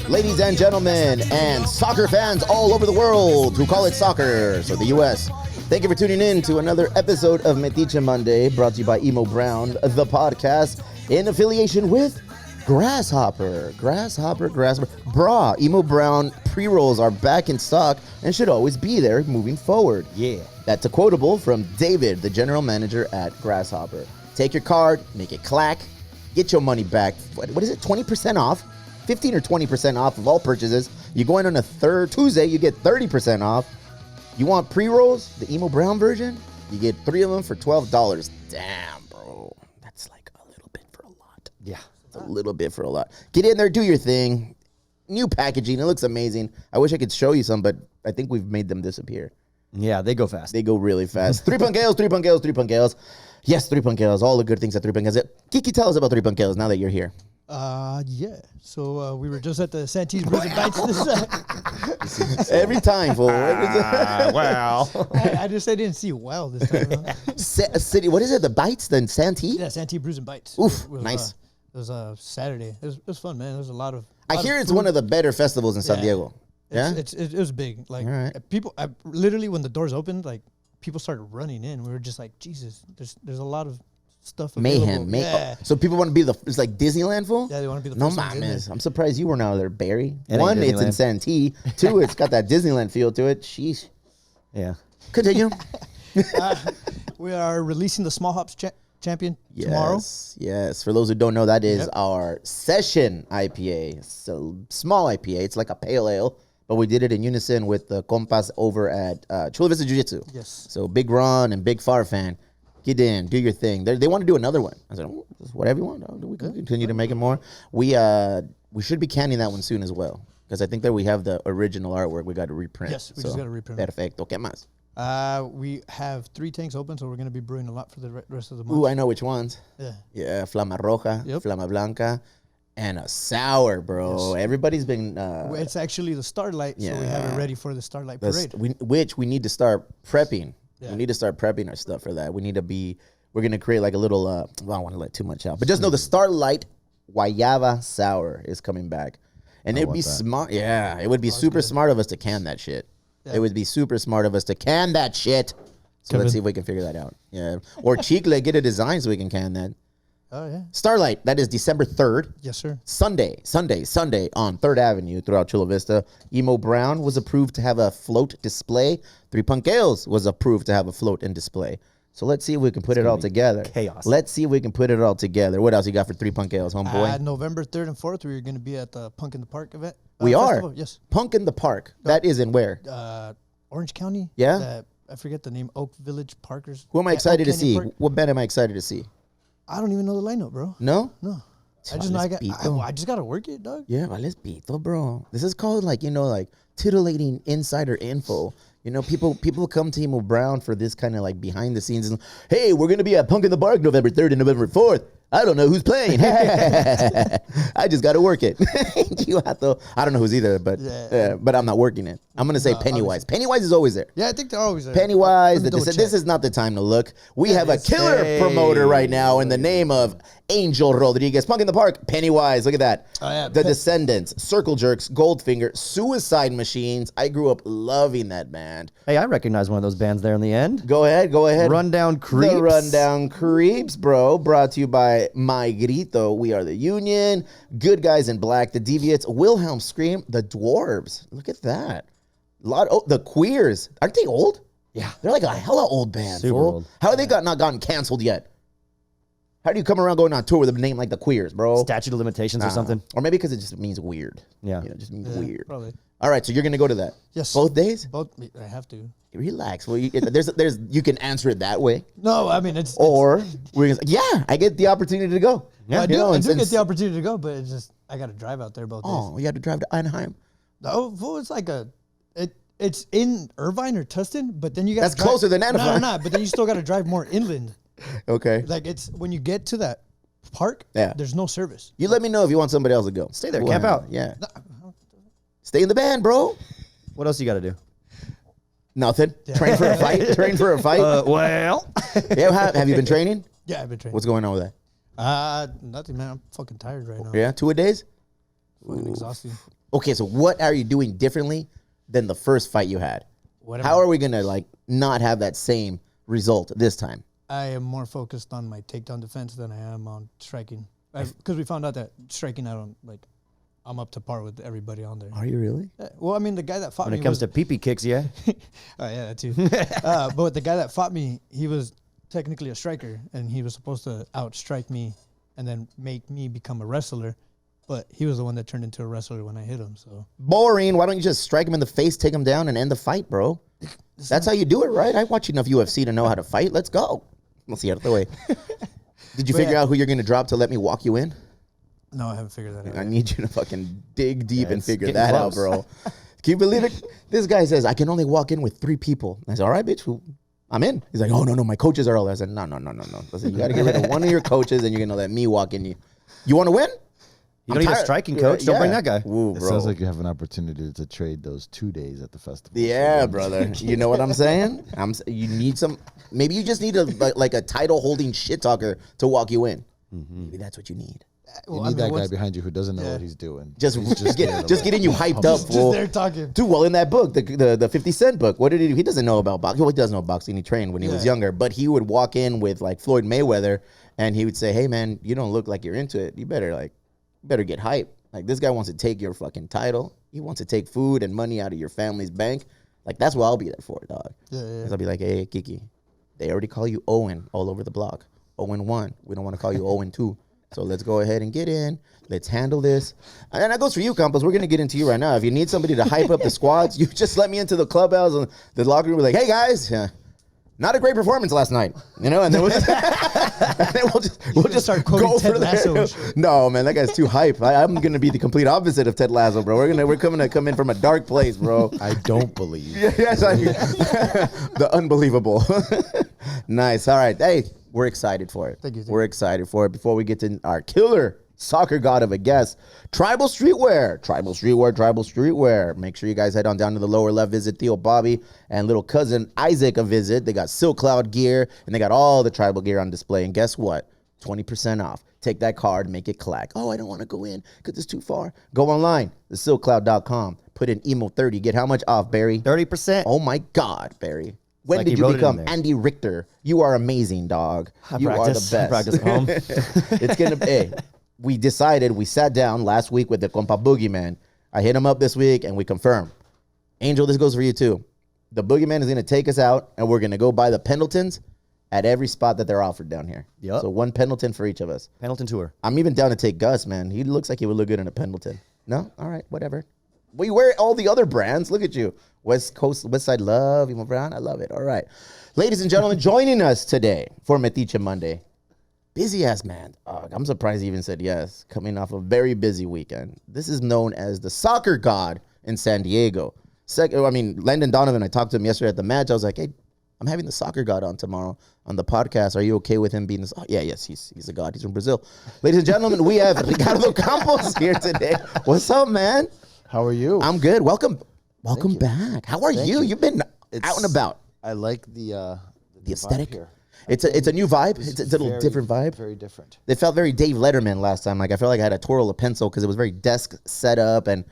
ladies and gentlemen, and soccer fans all over the world who call it soccer, so the U.S. Thank you for tuning in to another episode of Metiche Monday, brought to you by Emo Brown, the podcast, in affiliation with Grasshopper. Brah, Emo Brown pre-rolls are back in stock and should always be there moving forward. Yeah. That's a quotable from David, the general manager at Grasshopper. Take your card, make it clack, get your money back. What is it, 20% off? 15 or 20% off of all purchases. You're going on a Tuesday, you get 30% off. You want pre-rolls, the Emo Brown version? You get 3 of them for $12. Damn, bro. That's like a little bit for a lot. Yeah. It's a little bit for a lot. Get in there, do your thing. New packaging, it looks amazing. I wish I could show you some, but I think we've made them disappear. Yeah, they go fast. They go really fast. 3 Punkeos. Yes, 3 Punkeos. All the good things at 3 Punkeos. Kiki, tell us about 3 Punkeos now that you're here. Yeah. So we were just at the Santee's Brews and Bites. Every time, fool. Wow. I didn't see wow this time. City, what is it? The Bites? Then Santee? Yeah, Santee Brews and Bites. Oof, It was, nice. It was Saturday. It was fun, man. There was a lot of. I hear it's one of the better festivals in San Diego. Yeah? It was big. Like, All right. people, literally, when the doors opened, like, people started running in. We were just like, Jesus, there's a lot of stuff available. Mayhem. Yeah. So people want to be it's like Disneyland, fool? Yeah, they want to be the No first ones in there. mames. I'm surprised you weren't out there, Barry. It ain't One, it's in Disneyland. Santee. Two, it's got that Disneyland feel to it. Sheesh. Yeah. Continue. We are releasing the Small Hops Champion tomorrow. Yes. For those who don't know, that is Yep. our session IPA. It's a small IPA. It's like a pale ale, but we did it in unison with the compas over at Chula Vista Jiu-Jitsu. Yes. So Big Ron and Big Far fan, get in, do your thing. They want to do another one. I said, oh, whatever you want. Oh, we can continue to make it more. We should be canning that one soon as well, because I think that we have the original artwork we got to reprint. Yes, we just got to reprint it. Perfecto. ¿Qué más? We have 3 tanks open, so we're going to be brewing a lot for the rest of the month. Ooh, I know which ones. Yeah. Yeah, Flama Roja, Yep. Flama Blanca, and a sour, bro. Yes. Everybody's been... It's actually the Starlight, so we have Yeah. it ready for the Starlight Parade. which we need to start prepping. Yeah. We need to start prepping our stuff for that. We need to be... We're going to create like a little... well, I don't want to let too much out. But just know the Starlight Guayaba Sour is coming back. And it'd be smart. Yeah, it would be super smart of us to can that shit. Yeah. It would be super smart of us to can that shit. So let's see if we can figure that out. Yeah. Or Chicle, get a design so we can can that. Oh, yeah. Starlight, that is December 3rd. Yes, sir. Sunday on 3rd Avenue throughout Chula Vista. Emo Brown was approved to have a float display. 3 Punkeos was approved to have a float and display. So let's see if we can put it all together. chaos. Let's see if we can put it all together. What else you got for 3 Punkeos, homeboy? November 3rd and 4th, we're going to be at the Punk in the Park event. We festival. are. Yes. Punk in the Park. That is in where? Orange County. Yeah? I forget the name. Oak Village Parkers. Who am I Yeah, excited to Oak Canyon see? Park. What band am I excited to see? I don't even know the lineup, bro. No? No. I just know I just got to work it, dog. Yeah, vales pito, bro. This is called like titillating insider info. People come to Emo Brown for this kind of like behind the scenes. And, hey, we're gonna be at Punk in the Park November 3rd and November 4th. I don't know who's playing. I just got to work it. I don't know who's either, but but I'm not working it. I'm gonna say Pennywise. Pennywise is always there. Yeah, I think they're always there. Pennywise. Let me double This is not the time to look. We have a killer promoter right now in the name of Angel Rodriguez. Punk in the Park. Pennywise. Look at that. Oh, yeah. The Descendants, Circle Jerks, Goldfinger, Suicide Machines. I grew up loving that band. Hey, I recognize one of those bands there in the end. Go ahead. Rundown Creeps. The Rundown Creeps, bro. Brought to you by My Grito. We Are the Union. Good Guys in Black. The Deviates. Wilhelm Scream. The Dwarves. Look at that. The Queers. Aren't they old? Yeah. They're like a hella old band. Super fool. old. How have they not gotten canceled yet? How do you come around going on tour with a name like the Queers, bro? Statute of limitations or something. Or maybe because it just means weird. Yeah. It just means weird. Probably. All right, so you're going to go to that. Yes. Both days? Both. I have to. Relax. Well, you can answer it that way. No, I mean it's. Or we're gonna say, yeah, I get the opportunity to go. I do, you know, I and do get since- the opportunity to go, but it's just I got to drive out there both days. Oh, you had to drive to Anaheim. No, fool, it's like it's in Irvine or Tustin, but then you got That's closer than Anaheim. No, but then you still got to drive more inland. Okay. Like it's when you get to that park, Yeah. there's no service. You let me know if you want somebody else to go. Stay there, camp out. Yeah. Stay in the band, bro. What else you got to do? Nothing. Train for a fight. Train for a fight. Well. Yeah, have you been training? Yeah, I've been training. What's going on with that? Nothing, man. I'm fucking tired right now. Yeah, 2 a days. Fucking exhausted. Okay, so what are you doing differently than the first fight you had? How are we gonna like not have that same result this time? I am more focused on my takedown defense than I am on striking. Because we found out that striking, I'm up to par with everybody on there. Are you really? Well, I mean, the guy that fought me. When it comes to pee-pee kicks, yeah. Oh, yeah, that too. But the guy that fought me, he was technically a striker, and he was supposed to outstrike me and then make me become a wrestler. But he was the one that turned into a wrestler when I hit him. So boring. Why don't you just strike him in the face, take him down, and end the fight, bro? That's how you do it, right? I watch enough UFC to know how to fight. Let's go. Let's see out of the way. Did you figure out who you're going to drop to let me walk you in? No, I haven't figured that out. I need you to fucking dig deep and figure getting that close. out, bro. Can you believe it? This guy says, I can only walk in with 3 people. I said, all right, bitch, I'm in. He's like, oh, no, my coaches are all there. I said, no. Listen, you got to get rid of one of your coaches and you're going to let me walk in. You want to win? You don't need a striking coach. Don't bring that guy. Ooh, It bro. sounds like you have an opportunity to trade those 2 days at the festival. Yeah, brother. You know what I'm saying? You need some. Maybe you just need like a title holding shit talker to walk you in. Maybe that's what you need. You need that guy behind you who doesn't know what he's doing. Just there to, getting you hyped up. Just there talking. Dude, well, in that book, the 50 Cent book, what did he do? He doesn't know about boxing. Well, he does know boxing. He trained when he was younger, but he would walk in with like Floyd Mayweather, and he would say, "Hey, man, you don't look like you're into it. You better get hyped. Like this guy wants to take your fucking title. He wants to take food and money out of your family's bank. Like that's what I'll be there for, dog. Yeah. I'll be like, hey, Kiki, they already call you Owen all over the block. Owen 1. We don't want to call you Owen 2. So let's go ahead and get in. Let's handle this. And that goes for you, Campos. We're going to get into you right now. If you need somebody to hype up the squads, you just let me into the clubhouse and the locker room. We're like, hey, guys, not a great performance last night. You know, and then we'll just start quoting go Ted for there. Lasso. No, man, that guy's too hype. I'm going to be the complete opposite of Ted Lasso, bro. We're coming to come in from a dark place, bro. I don't believe. Yes, the unbelievable. Nice. All right. Hey, we're excited for it. Thank you. We're excited for it. Before we get to our killer soccer god of a guest, Tribal Streetwear. Make sure you guys head on down to the lower left, visit Theo Bobby and little cousin Isaac a visit. They got Silk Cloud gear, and they got all the tribal gear on display. And guess what? 20% off. Take that card, make it clack. Oh, I don't want to go in because it's too far. Go online, thesilkcloud.com. Put in emo30. Get how much off, Barry? 30%. Oh, my God, Barry. When like did he you wrote it in become there. Andy Richter? You are amazing, dog. You are the I best. practice at home. It's going to be. We sat down last week with the compa Boogeyman. I hit him up this week, and we confirmed. Angel, this goes for you, too. The Boogeyman is going to take us out, and we're going to go buy the Pendletons at every spot that they're offered down here. Yep. So 1 Pendleton for each of us. Pendleton tour. I'm even down to take Gus, man. He looks like he would look good in a Pendleton. No? All right, whatever. Well, you wear all the other brands. Look at you. West Side Love, Emo Brown. I love it. All right. Ladies and gentlemen, joining us today for Metiche Monday. Busy ass man. I'm surprised he even said yes. Coming off a very busy weekend. This is known as the soccer god in San Diego. Landon Donovan, I talked to him yesterday at the match. I was like, hey, I'm having the soccer god on tomorrow on the podcast. Are you okay with him being this? Oh, yeah, yes, he's a god. He's from Brazil. Ladies and gentlemen, we have Ricardo Campos here today. What's up, man? How are you? I'm good. Welcome back. How are you? You've been out and about. I like the aesthetic. vibe here. It's a new vibe. It's a little different vibe. Very different. It felt very Dave Letterman last time. Like I felt like I had to twirl a pencil because it was very desk set up, and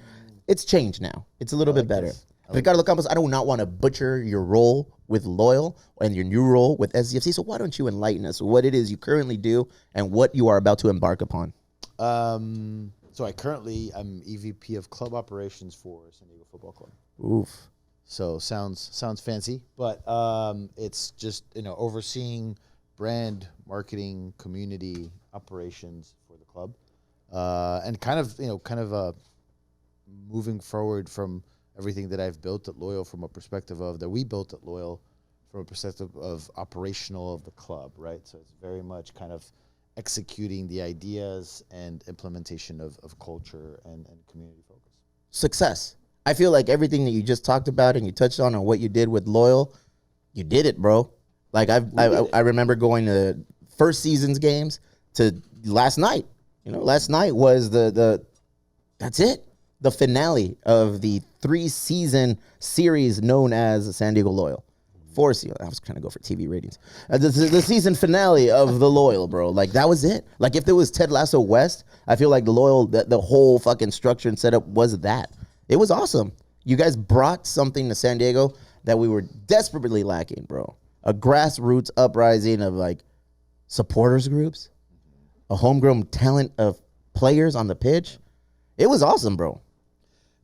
it's changed now. It's a little bit better. Ricardo Campos, I do not want to butcher your role with Loyal and your new role with SDFC. So why don't you enlighten us what it is you currently do and what you are about to embark upon? So I'm EVP of club operations for San Diego Football Club. Oof. So sounds fancy, but it's just overseeing brand, marketing, community operations for the club, and kind of moving forward from everything that I've built at Loyal from a perspective of that we built at Loyal from a perspective of operational of the club, right? So it's very much kind of executing the ideas and implementation of culture and community focus. Success. I feel like everything that you just talked about and you touched on what you did with Loyal, you did it, bro. Like I remember going to first season's games to last night. Last night was that's it. The finale of the 3-season series known as San Diego Loyal. I was trying to go for TV ratings. The season finale of The Loyal, bro. Like, that was it. Like, if there was Ted Lasso West, I feel like The Loyal, the whole fucking structure and setup was that. It was awesome. You guys brought something to San Diego that we were desperately lacking, bro. A grassroots uprising of, like, supporters groups, a homegrown talent of players on the pitch. It was awesome, bro.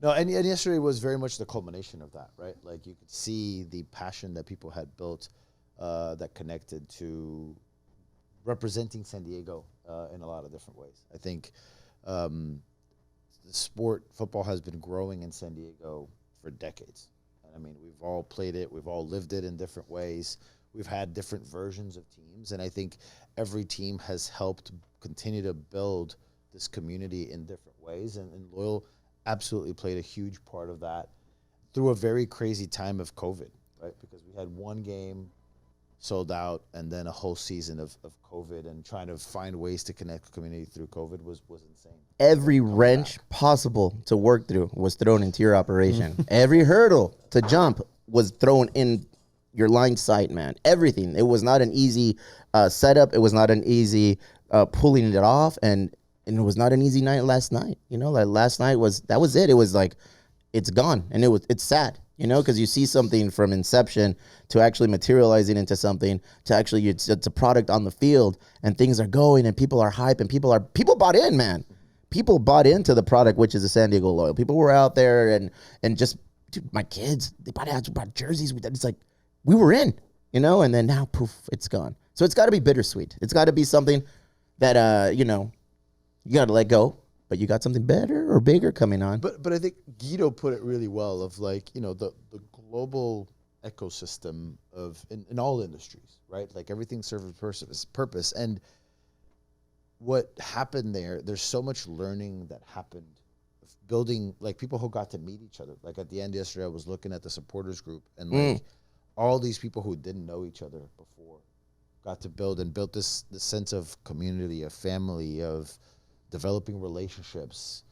No, and yesterday was very much the culmination of that, right? Like, you could see the passion that people had built that connected to representing San Diego in a lot of different ways. I think the football has been growing in San Diego for decades. And I mean, we've all played it. We've all lived it in different ways. We've had different versions of teams. And I think every team has helped continue to build this community in different ways. And Loyal absolutely played a huge part of that through a very crazy time of COVID, right? Because we had one game sold out and then a whole season of COVID, and trying to find ways to connect the community through COVID was insane. Every wrench possible to work through was thrown into your operation. Every hurdle to jump was thrown in your line sight, man. Everything. It was not an easy setup. It was not an easy pulling it off, and it was not an easy night last night. You know, like last night was it. It was like, it's gone, and it's sad. You know, because you see something from inception to actually materializing into something to actually it's a product on the field, and things are going, and people are hype, and people bought in, man. People bought into the product, which is the San Diego Loyal. People were out there and just, dude, my kids, they bought jerseys. It's like, we were in, you know, and then now, poof, it's gone. So it's got to be bittersweet. It's got to be something that, you know, you got to let go, but you got something better or bigger coming on. But I think Guido put it really well of, like, you know, the global ecosystem of in all industries, right? Like, everything serves a purpose. And what happened there's so much learning that happened, building, like, people who got to meet each other. Like, at the end yesterday, I was looking at the supporters group, and like all these people who didn't know each other before got to built this sense of community, of family, of developing relationships,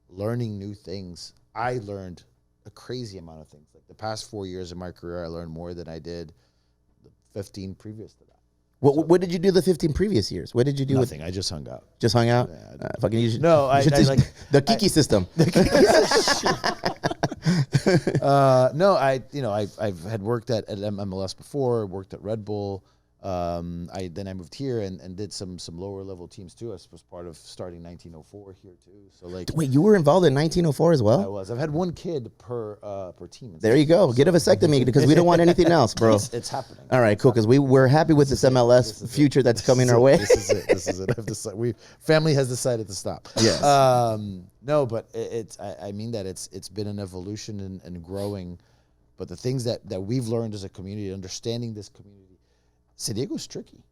learning new things. I learned a crazy amount of things. Like, the past 4 years of my career, I learned more than I did the 15 previous to that. What did you do the 15 previous years? What did you do? Nothing. I just hung out. Just hung out? Yeah, Fucking you should, no, you I should just, like the Kiki system. No, I had worked at MLS before, worked at Red Bull. I moved here and did some lower level teams too. I was part of starting 1904 here too. So, like, wait, you were involved in 1904 as well? I was. I've had one kid per team. There you go. Get a vasectomy because we don't want anything else, bro. It's happening. All right, cool. Because we're happy with this MLS future that's coming our way. This is it. I've decided, family has decided to stop. Yes. No, but I mean that it's been an evolution and growing. But the things that we've learned as a community, understanding this community, San Diego's tricky.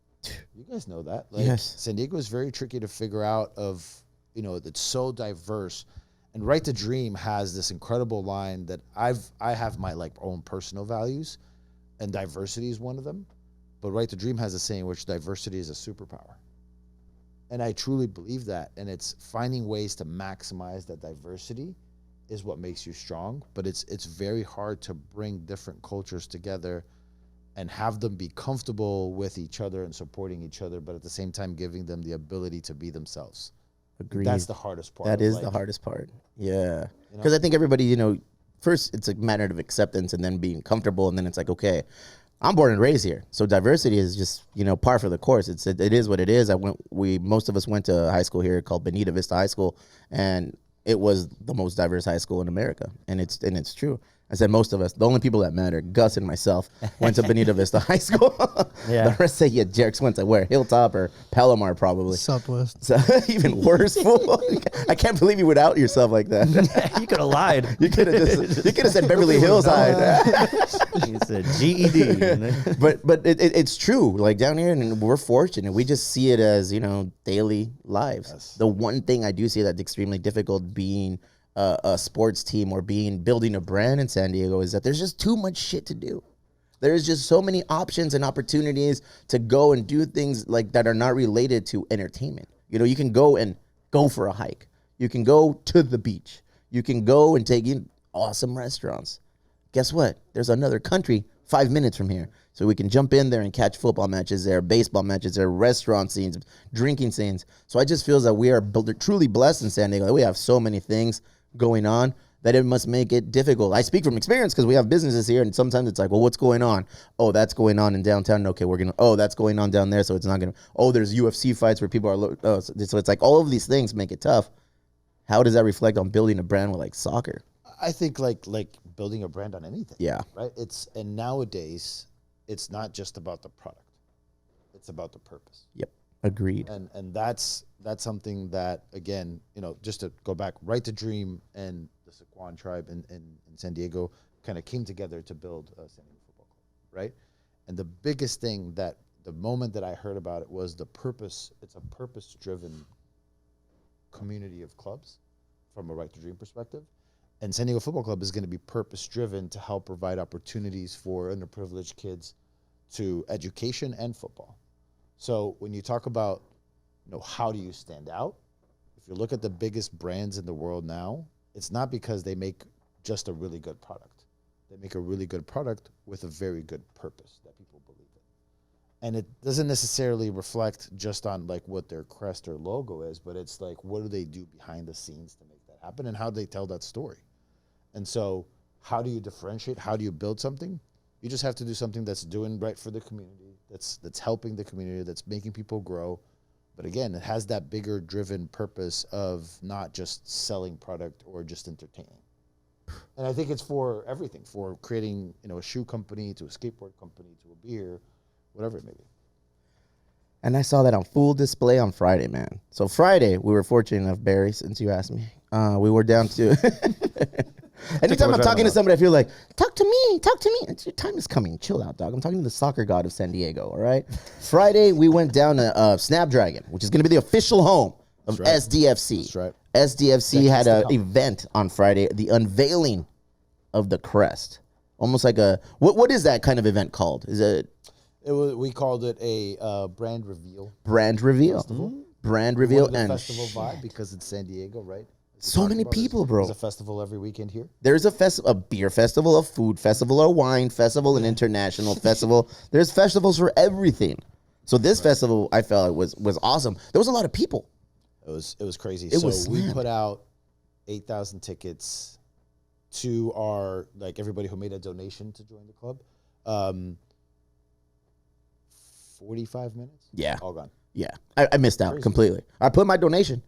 You guys know that. Like, yes. San Diego is very tricky to figure out it's so diverse. And Right to Dream has this incredible line that I have my, like, own personal values, and diversity is one of them. But Right to Dream has a saying which diversity is a superpower. And I truly believe that. And it's finding ways to maximize that diversity is what makes you strong. But it's very hard to bring different cultures together and have them be comfortable with each other and supporting each other, but at the same time giving them the ability to be themselves. Agreed. That's the hardest part. That is the hardest part. Yeah. Because I think everybody, first it's a matter of acceptance and then being comfortable, and then it's like, okay, I'm born and raised here. So diversity is just, par for the course. It is what it is. Most of us went to a high school here called Bonita Vista High School, and it was the most diverse high school in America. And it's true. I said most of us. The only people that matter, Gus and myself, went to Bonita Vista High School. Yeah. The rest say, jerks went to where? Hilltop or Palomar, probably. Southwest. So even worse, fool. I can't believe you would out yourself like that. You could have lied. You could have said Beverly Hills High. You said GED. But it's true. Like, down here, and we're fortunate. We just see it as, daily lives. Yes. The one thing I do see that's extremely difficult being a sports team or building a brand in San Diego is that there's just too much shit to do. There's just so many options and opportunities to go and do things like that are not related to entertainment. You can go for a hike. You can go to the beach. You can go and take in awesome restaurants. Guess what? There's another country 5 minutes from here. So we can jump in there and catch football matches there, baseball matches there, restaurant scenes, drinking scenes. So I just feel that we are truly blessed in San Diego. We have so many things going on that it must make it difficult. I speak from experience because we have businesses here, and sometimes it's like, well, what's going on? Oh, that's going on in downtown. Okay, that's going on down there, so it's not going to. Oh, there's UFC fights where people are. So it's like all of these things make it tough. How does that reflect on building a brand with like soccer? I think like building a brand on anything. Yeah. Right. And nowadays, it's not just about the product; it's about the purpose. Yep. Agreed. And that's something that, again, just to go back, Right to Dream and the Sequan tribe in San Diego kind of came together to build San Diego Football Club, right? And the biggest thing that the moment that I heard about it was the purpose. It's a purpose-driven community of clubs from a Right to Dream perspective. And San Diego Football Club is going to be purpose-driven to help provide opportunities for underprivileged kids to education and football. So when you talk about, how do you stand out? If you look at the biggest brands in the world now, it's not because they make just a really good product. They make a really good product with a very good purpose that people believe in. And it doesn't necessarily reflect just on like what their crest or logo is, but it's like, what do they do behind the scenes to make that happen, and how do they tell that story? And so how do you differentiate? How do you build something? You just have to do something that's doing right for the community, that's helping the community, that's making people grow. But again, it has that bigger driven purpose of not just selling product or just entertaining. And I think it's for everything, for creating, a shoe company to a skateboard company to a beer, whatever it may be. And I saw that on full display on Friday, man. So Friday, we were fortunate enough, Barry, since you asked me, we were down to... Anytime I'm talking to somebody, I feel like, talk to me. Your time is coming. Chill out, dog. I'm talking to the soccer god of San Diego, all right? Friday, we went down to Snapdragon, which is going to be the official home of SDFC. That's right. SDFC had an event on Friday, the unveiling of the crest. Almost like a, what is that kind of event called? Is it? We called it a brand reveal. Brand reveal. Brand reveal. And festival vibe because it's San Diego, right? So many people, bro. There's a festival every weekend here. There's a beer festival, a food festival, a wine festival, an international festival. There's festivals for everything. So this festival, I felt was awesome. There was a lot of people. It was crazy. We put out 8,000 tickets to our, like, everybody who made a donation to join the club. 45 minutes. Yeah. All gone. Yeah. I missed out completely. I put my donation.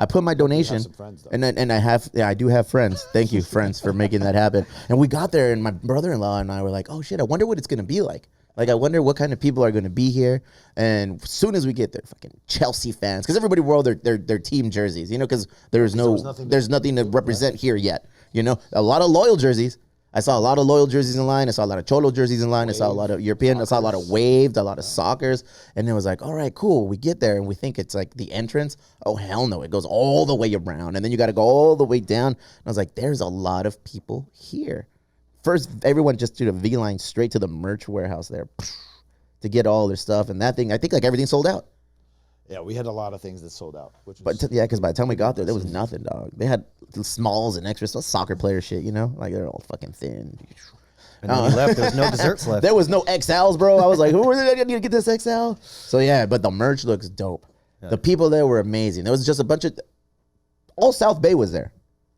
Some friends, though. And I do have friends. Thank you, friends, for making that happen. And we got there, and my brother-in-law and I were like, oh shit, I wonder what it's gonna be like. Like, I wonder what kind of people are gonna be here. And as soon as we get there, fucking Chelsea fans, because everybody wore their team jerseys, because there's nothing to represent here yet. A lot of loyal jerseys. I saw a lot of loyal jerseys in line. I saw a lot of Cholo jerseys in line. I saw a lot of European. I saw a lot of waved, a lot of Soccers. And it was like, all right, cool. We get there and we think it's like the entrance. Oh, hell no. It goes all the way around. And then you got to go all the way down. And I was like, there's a lot of people here. First, everyone just did a V-line straight to the merch warehouse there to get all their stuff. And that thing, I think like everything sold out. Yeah, we had a lot of things that sold out. Because by the time we got there was nothing, dog. They had smalls and extras, soccer player shit, like they're all fucking thin. And when we left, there was no desserts left. There was no XLs, bro. I was like, who I need to get this XL? So yeah, but the merch looks dope. Yeah. The people there were amazing. There was just a bunch of, all South Bay was there.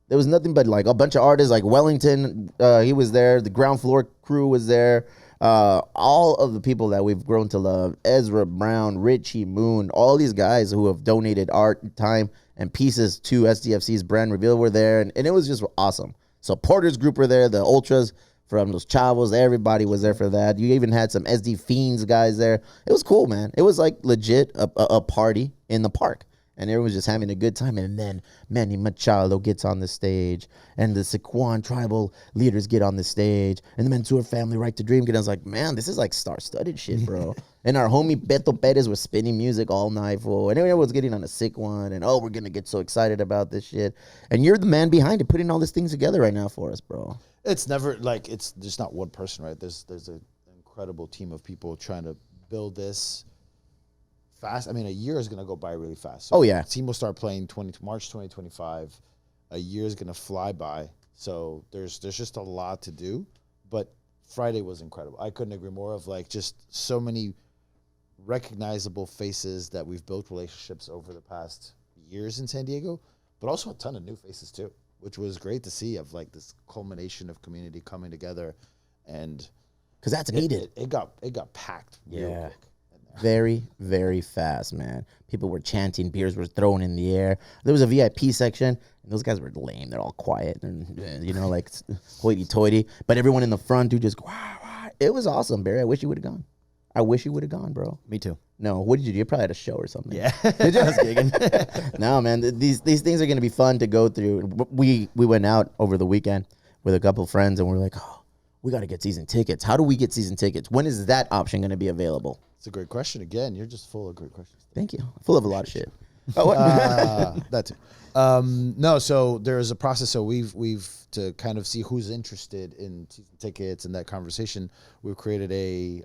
There was nothing but like a bunch of artists, like Wellington, he was there. The ground floor crew was there. All of the people that we've grown to love, Ezra Brown, Richie Moon, all these guys who have donated art, time, and pieces to SDFC's brand reveal were there, and it was just awesome. Supporters group were there, the Ultras from Los Chavos, everybody was there for that. You even had some SD Fiends guys there. It was cool, man. It was like legit a party in the park. And everyone was just having a good time. And then Manny Machado gets on the stage. And the Sequan tribal leaders get on the stage. And the Mansour family, Right to Dream, get on. I was like, man, this is like star-studded shit, bro. And our homie Beto Perez was spinning music all night, fool. And everyone was getting on a sick one. And, we're going to get so excited about this shit. And you're the man behind it, putting all these things together right now for us, bro. It's never, like, it's just not one person, right? There's an incredible team of people trying to build this fast. I mean, a year is going to go by really fast. So yeah. The team will start playing March 2025. A year is going to fly by. So there's just a lot to do. But Friday was incredible. I couldn't agree more. Of like just so many recognizable faces that we've built relationships over the past years in San Diego, but also a ton of new faces too, which was great to see. Of like this culmination of community coming together, and because that's needed. It got packed. Real quick in there. Very, very fast, man. People were chanting, beers were thrown in the air. There was a VIP section, and those guys were lame. They're all quiet and, like hoity-toity. But everyone in the front, dude, just, wow. It was awesome, Barry. I wish you would have gone. I wish you would have gone, bro. Me too. No, what did you do? You probably had a show or something. Yeah. Did you? I was gigging. No, man, these things are going to be fun to go through. We went out over the weekend with a couple friends, and we're like, oh, we got to get season tickets. How do we get season tickets? When is that option going to be available? It's a great question. Again, you're just full of great questions. Thank you. Full of a lot of shit. Oh, what? That too. No, so there is a process. So we've to kind of see who's interested in season tickets and that conversation. We've created a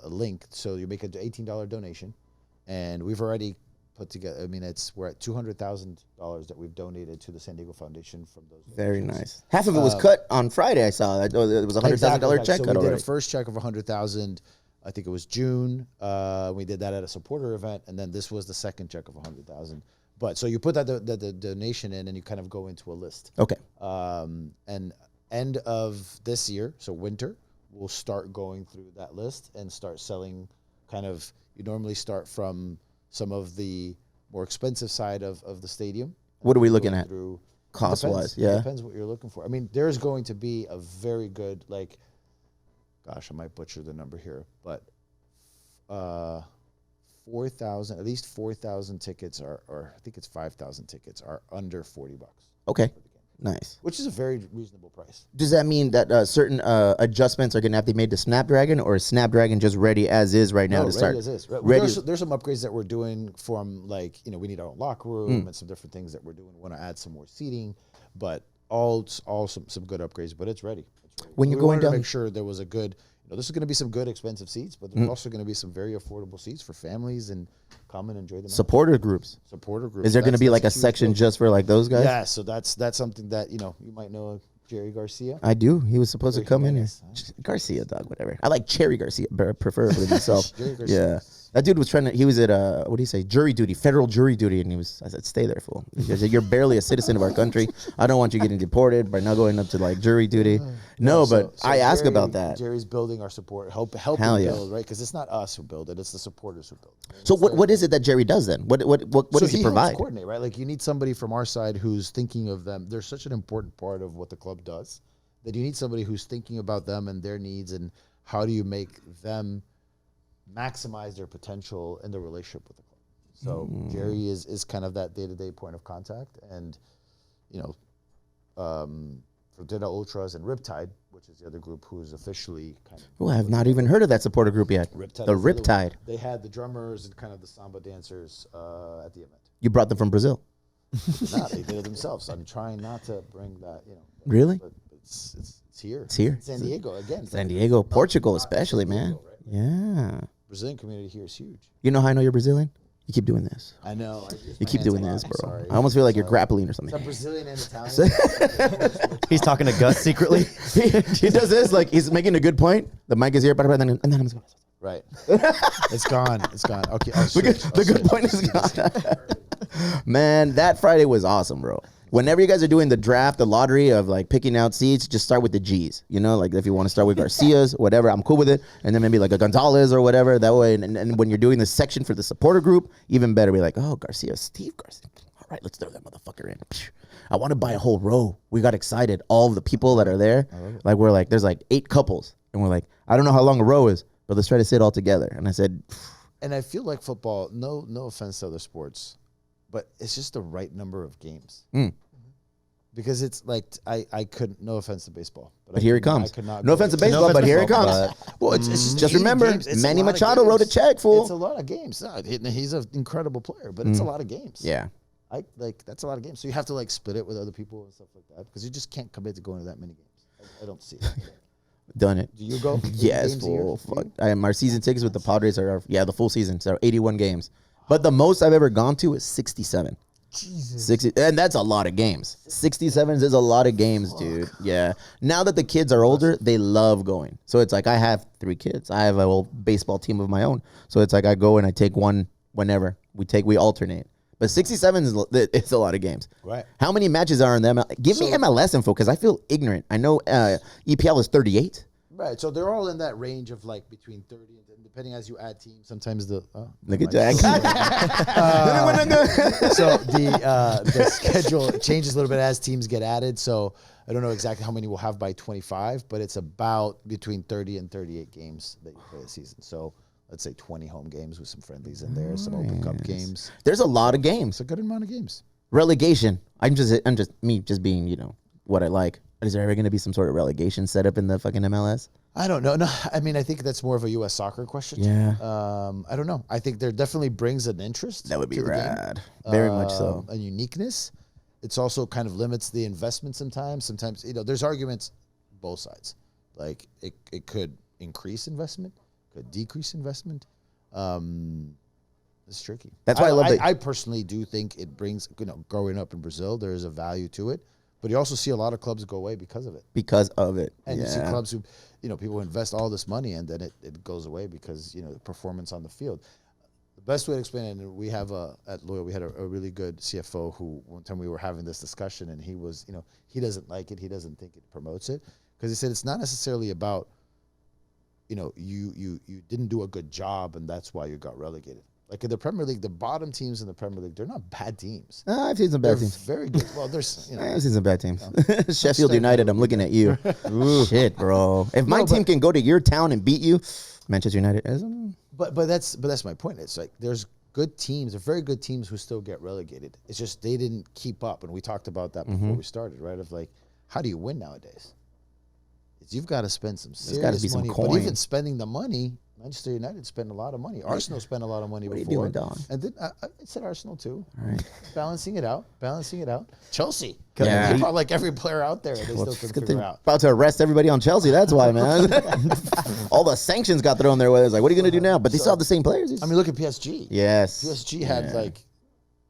link. So you make an $18 donation, and we've already put together. I mean, we're at $200,000 that we've donated to the San Diego Foundation from those. Very nice. Half of it was cut on Friday. I saw that. It was a $100,000 check. So cut we did already. a first check of $100,000. I think it was June. We did that at a supporter event, and then this was the second check of $100,000. But so you put that the donation in, and you kind of go into a list. Okay. And end of this year, so winter, we'll start going through that list and start selling. Kind of, you normally start from some of the more expensive side of the stadium. What are we looking at? Cost-wise, yeah. It depends what you're looking for. I mean, there's going to be a very good, like, gosh, I might butcher the number here, but 4,000, at least 4,000 tickets or I think it's 5,000 tickets are under $40. Okay. Nice. Which is a very reasonable price. Does that mean that certain adjustments are going to have to be made to Snapdragon, or is Snapdragon just ready as is right now to start? Ready as is. Ready. There's some upgrades that we're doing from, like, we need our own locker room and some different things that we're doing. We want to add some more seating, but all some good upgrades, but it's ready. When you're going down, to make sure there was a good, this is going to be some good expensive seats, but there's also going to be some very affordable seats for families and come and enjoy them. Supporter groups. Is there going to be like a section just for like those guys? Yeah, so that's something that you might know Jerry Garcia. I do. He was supposed to come in here. Garcia, dog, whatever. I like Cherry Garcia, preferably myself. Jerry Garcia. Yeah. That dude was he was at, what do you say, jury duty, federal jury duty, and I said, stay there, fool. He said, you're barely a citizen of our country. I don't want you getting deported by now going up to, like, jury duty. No, but I ask about that. Jerry's building our support, helping build, right? Because it's not us who build it, it's the supporters who build it. So what is it that Jerry does then? What does he provide? Helps coordinate, right? Like, you need somebody from our side who's thinking of them. They're such an important part of what the club does that you need somebody who's thinking about them and their needs and how do you make them maximize their potential in their relationship with the club. So Jerry is kind of that day-to-day point of contact, and for Data Ultras and Riptide, which is the other group who's officially kind of. Oh, I have not even heard of that supporter group yet. The Riptide. They had the drummers and kind of the samba dancers at the event. You brought them from Brazil. They did it themselves. I'm trying not to bring that, Really? But it's here. It's here. San Diego again. San Diego, Portugal, especially, man. Yeah. Brazilian community here is huge. You know how I know you're Brazilian? You keep doing this. I know. You keep doing this, bro. Sorry. I almost feel like you're grappling or something. It's a Brazilian and Italian. He's talking to Gus secretly. he does this like he's making a good point. The mic is here, and then I'm just going. Right. It's gone. Okay. The good point is gone. Man, that Friday was awesome, bro. Whenever you guys are doing the draft, the lottery of like picking out seats, just start with the G's. Like if you want to start with Garcia's, whatever, I'm cool with it. And then maybe like a Gonzalez or whatever. That way, and when you're doing the section for the supporter group, even better, be like, oh, Steve Garcia. All right, let's throw that motherfucker in. I want to buy a whole row. We got excited. All of the people that are there, like we're like, there's like 8 couples. And we're like, I don't know how long a row is, but let's try to sit all together. And I said, and I feel like football, no offense to other sports, but it's just the right number of games. Because it's like, I couldn't, no offense to baseball. But here he comes. No offense to baseball, but here he comes. Well, it's just remember, Manny Machado wrote a check, fool. It's a lot of games. No, he's an incredible player, but it's a lot of games. Yeah. That's a lot of games. So you have to like split it with other people and stuff like that because you just can't commit to going to that many games. I don't see it. Done it. Do you go? Yes, fool. Our season tickets with the Padres are, the full season. So 81 games. But the most I've ever gone to is 67. Jesus. 60, and that's a lot of games. 67s is a lot of games, dude. Yeah. Now that the kids are older, they love going. So it's like I have 3 kids. I have a whole baseball team of my own. So it's like I go and I take one whenever. We alternate. But 67 is it's a lot of games. Right. How many matches are in them? Give me MLS info because I feel ignorant. I know EPL is 38. Right, so they're all in that range of like between 30 and depending as you add teams. Sometimes the Look at that. So the schedule changes a little bit as teams get added. So I don't know exactly how many we'll have by 25, but it's about between 30 and 38 games that you play a season. So let's say 20 home games with some friendlies in there, some Open Cup games. There's a lot of games. It's a good amount of games. Relegation. I'm just being, what I like. Is there ever going to be some sort of relegation set up in the fucking MLS? I don't know. No, I mean, I think that's more of a U.S. soccer question. Yeah. I don't know. I think there definitely brings an interest. That would be to the game. rad. Very much so. A uniqueness. It's also kind of limits the investment sometimes. Sometimes, there's arguments both sides. Like it could increase investment, could decrease investment. It's tricky. That's why I love it. I personally do think it brings, growing up in Brazil, there is a value to it. But you also see a lot of clubs go away because of it. Because of it. And you see clubs who, people invest all this money and then it goes away because, the performance on the field. The best way to explain it, and we have at Loyal, we had a really good CFO who one time we were having this discussion and he was, he doesn't like it. He doesn't think it promotes it because he said it's not necessarily about, you didn't do a good job and that's why you got relegated. Like in the Premier League, the bottom teams in the Premier League, they're not bad teams. I've seen some bad teams. Very good. Well, there's, I've seen some bad teams. Sheffield United, I'm looking at you. Shit, bro. If my team can go to your town and beat you, Manchester United isn't. But that's my point. It's like there's good teams, very good teams who still get relegated. It's just they didn't keep up, and we talked about that before we started, right? Of like, how do you win nowadays? It's you've got to spend some serious money. But even spending the money. Manchester United spent a lot of money. Arsenal spent a lot of money before. What are you doing, Don? And then I said Arsenal too. All right. Balancing it out. Chelsea. Yeah. They brought like every player out there. They still couldn't figure out. About to arrest everybody on Chelsea. That's why, man. All the sanctions got thrown their way. It's like, what are you going to do now? But they still have the same players. I mean, look at PSG. Yes. PSG had like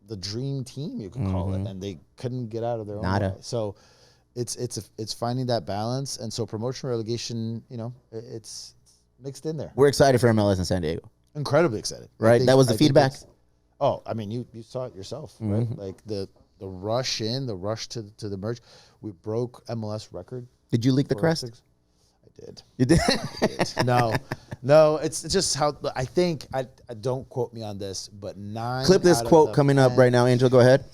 the dream team, you could call it, and they couldn't get out of their own way. So it's finding that balance. And so promotion relegation, it's mixed in there. We're excited for MLS in San Diego. Incredibly excited. Right? That was the feedback. I mean, you saw it yourself, right? Like the rush the rush to the merge. We broke MLS record. Did you leak the crest? I did. You did? I did. No, it's just how I think, I don't quote me on this, but 9 Clip this quote coming up right now, Angel. Go ahead.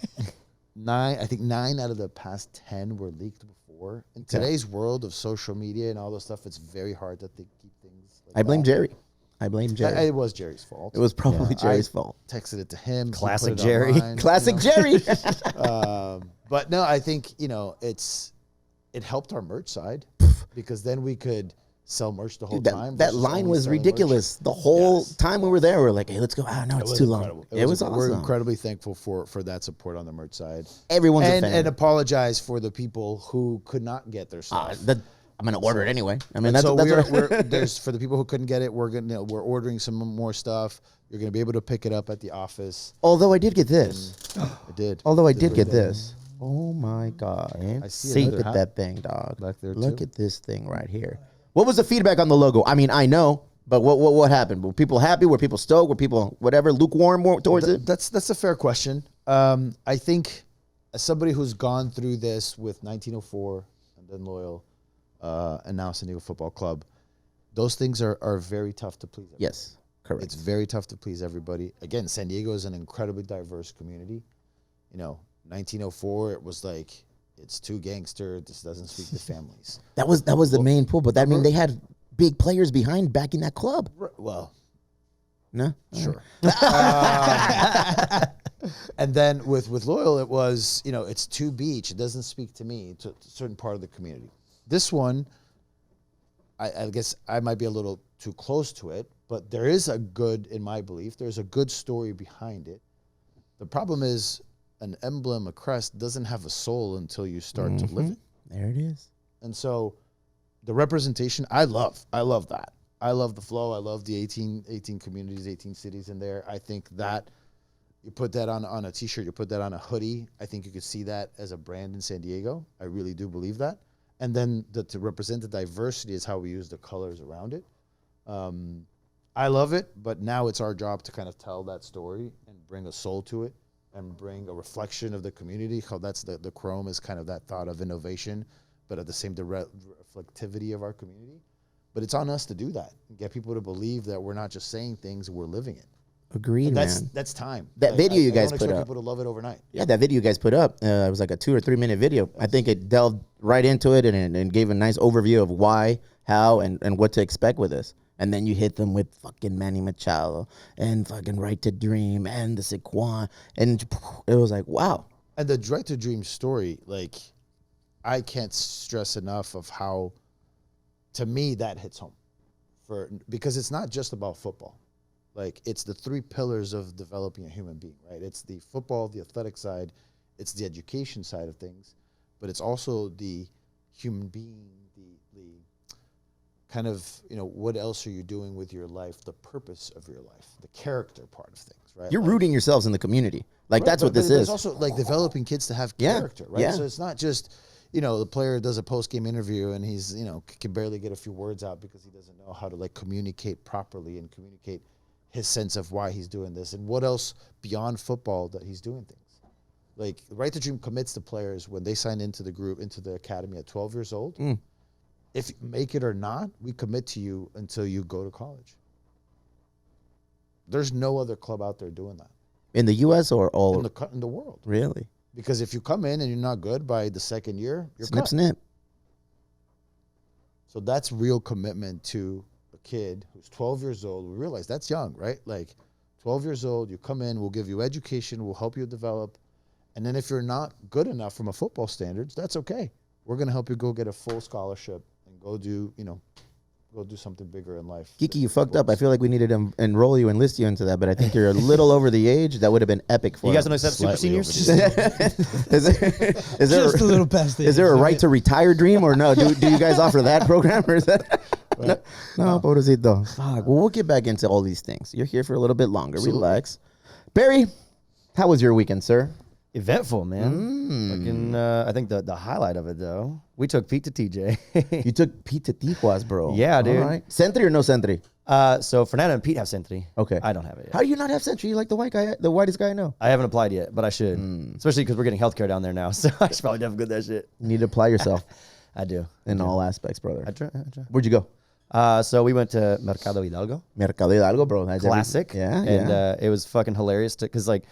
9 out of the past 10 were leaked before. In today's world of social media and all this stuff, it's very hard to keep things like I blame Jerry. It was Jerry's fault. It was probably Jerry's fault. Texted it to him. Classic Jerry. Classic Jerry. But no, I think, it helped our merch side because then we could sell merch the whole time. That line was ridiculous. The whole time we were there, we were like, hey, let's go. No, it's too long. It was awesome. We're incredibly thankful for that support on the merch side. Everyone's a fan. And apologize for the people who could not get their stuff. I'm gonna order it anyway. I mean, that's there's for the people who couldn't get it. We're ordering some more stuff. You're gonna be able to pick it up at the office. Although I did get this. I did. Although I did get this. Oh my god! I see Look at that thing, dog. Back there Look at this thing right here. What was the feedback on the logo? I mean, I know, but what happened? Were people happy? Were people stoked? Were people whatever lukewarm towards it? That's a fair question. I think as somebody who's gone through this with 1904 and then Loyal. And now San Diego Football Club, those things are very tough to please everybody. Yes, correct. It's very tough to please everybody. Again, San Diego is an incredibly diverse community. 1904, it was like, it's too gangster, this doesn't speak to families. That was the main pull, but that mean they had big players behind backing that club. Well, no? Sure. And then with Loyal, it was, it's too beach. It doesn't speak to me, to a certain part of the community. This one, I guess I might be a little too close to it, but there is in my belief, there's a good story behind it. The problem is an emblem, a crest, doesn't have a soul until you start to live it. There it is. And so the representation, I love that. I love the flow. I love the 18 communities, 18 cities in there. I think that You put that on a T-shirt. You put that on a hoodie. I think you could see that as a brand in San Diego. I really do believe that. And then to represent the diversity is how we use the colors around it. I love it, but now it's our job to kind of tell that story and bring a soul to it and bring a reflection of the community. How that's the chrome is kind of that thought of innovation, but at the same reflectivity of our community. But it's on us to do that and get people to believe that we're not just saying things, we're living it. Agreed, man. That's time. That video you guys I don't put expect up. people to love it overnight. Yeah, that video you guys put up, it was like a 2 or 3 minute video. I think it delved right into it and gave a nice overview of why, how, and what to expect with this. And then you hit them with fucking Manny Machado and fucking Right to Dream and the Saquon. And it was like, wow. And the Right to Dream story, like, I can't stress enough of how, to me, that hits home. Because it's not just about football. Like, it's the 3 pillars of developing a human being, right? It's the football, the athletic side, it's the education side of things, but it's also the human being, the kind of, what else are you doing with your life, the purpose of your life, the character part of things, right? You're rooting yourselves in the community. Like, Right, that's what this but is. It's also, like, developing kids to have character, right? Yeah. So it's not just, the player does a post-game interview and he's, can barely get a few words out because he doesn't know how to, like, communicate properly and communicate his sense of why he's doing this and what else beyond football that he's doing things. Like, Right to Dream commits the players when they sign into the group, into the academy at 12 years old. If you make it or not, we commit to you until you go to college. There's no other club out there doing that. In the U.S. or all? In the world. Really? Because if you come in and you're not good by the second year, you're Snip, cut. snip. So that's real commitment to a kid who's 12 years old. We realize that's young, right? Like, 12 years old, you come in, we'll give you education, we'll help you develop. And then if you're not good enough from a football standards, that's okay. We're going to help you go get a full scholarship and go do something bigger in life. Kiki, you fucked up. I feel like we needed to enroll you, enlist you into that, but I think you're a little over the age. That would have been epic for You guys him. don't accept super Slightly seniors? Is there Just a little past the is there a age right limit. to retire dream or no? Do you guys offer that program or is that? No, pobrecito. Fuck. Well, we'll get back into all these things. You're here for a little bit longer. Absolutely. Relax. Barry, how was your weekend, sir? Eventful, man. Fucking, I think the highlight of it, though, we took Pete to TJ. You took Pete to Tijuas, bro. Yeah, dude. All right. Sentry or no Sentry? So Fernando and Pete have Sentry. Okay. I don't have it yet. How do you not have Sentry? You like the white guy, the whitest guy I know. I haven't applied yet, but I should. Especially because we're getting healthcare down there now. So I should probably definitely get that shit. You need to apply yourself I do. in all aspects, brother. I try. Where'd you go? So we went to Mercado Hidalgo. Mercado Hidalgo, bro. That's Classic. And it was fucking hilarious because, like,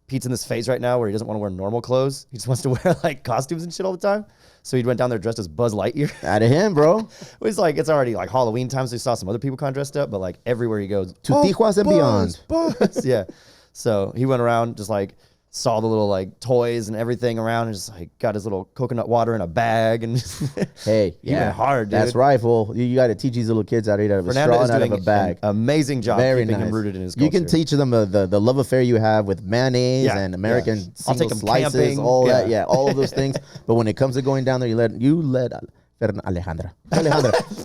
Pete's in this phase right now where he doesn't want to wear normal clothes. He just wants to wear, like, costumes and shit all the time. So he went down there dressed as Buzz Lightyear. Out of him, bro. It was like, it's already like Halloween time, so he saw some other people kind of dressed up, but like everywhere he goes, To Tijuas and beyond. Buzz. Yeah. So he went around, just like saw the little like toys and everything around, and just like got his little coconut water in a bag, and Hey, he went hard, dude. That's right, fool. You got to teach these little kids how to eat out of a Fernando straw is and out of doing a bag. an amazing job Very keeping nice. him rooted in his You culture. can teach them the love affair you have with mayonnaise Yeah. and American Yeah. I'll single take 'em slices, camping. all that. Yeah. Yeah, all of those things. But when it comes to going down there, you let Alejandra.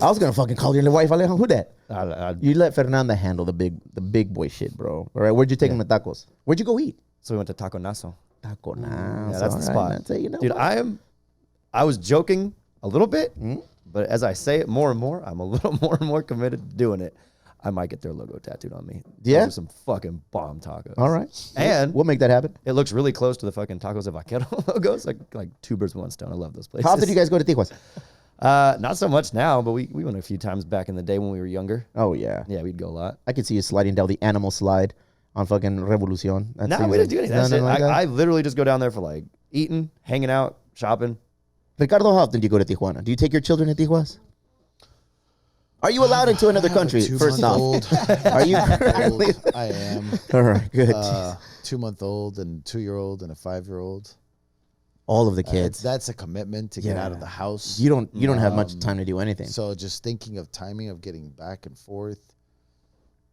I was gonna fucking call your wife Alejandra. Who that? You let Fernanda handle the big boy shit, bro. All right, where'd you take him to tacos? Where'd you go eat? So we went to Taco Naso. Taco now. Yeah, that's the spot. You know Dude, what? I was joking a little bit, but as I say it more and more, I'm a little more and more committed to doing it. I might get their logo tattooed on me. Yeah? Those are some fucking bomb tacos. All right. And We'll make that happen. it looks really close to the fucking Tacos de Vaquero logos, like two birds with one stone. I love those places. How often do you guys go to Tijuas? Not so much now, but we went a few times back in the day when we were younger. Oh, yeah. Yeah, we'd go a lot. I could see you sliding down the animal slide on fucking Revolucion. No, we didn't do any of that shit. Nothing like that? I literally just go down there for like eating, hanging out, shopping. Ricardo, how often do you go to Tijuana? Do you take your children to Tijuas? Are you allowed into another country? First off, are you currently? I am. All right, good. 2-month-old and 2-year-old and a 5-year-old. All of the kids. That's a commitment to get out of the house. You don't have much time to do anything. So just thinking of timing of getting back and forth.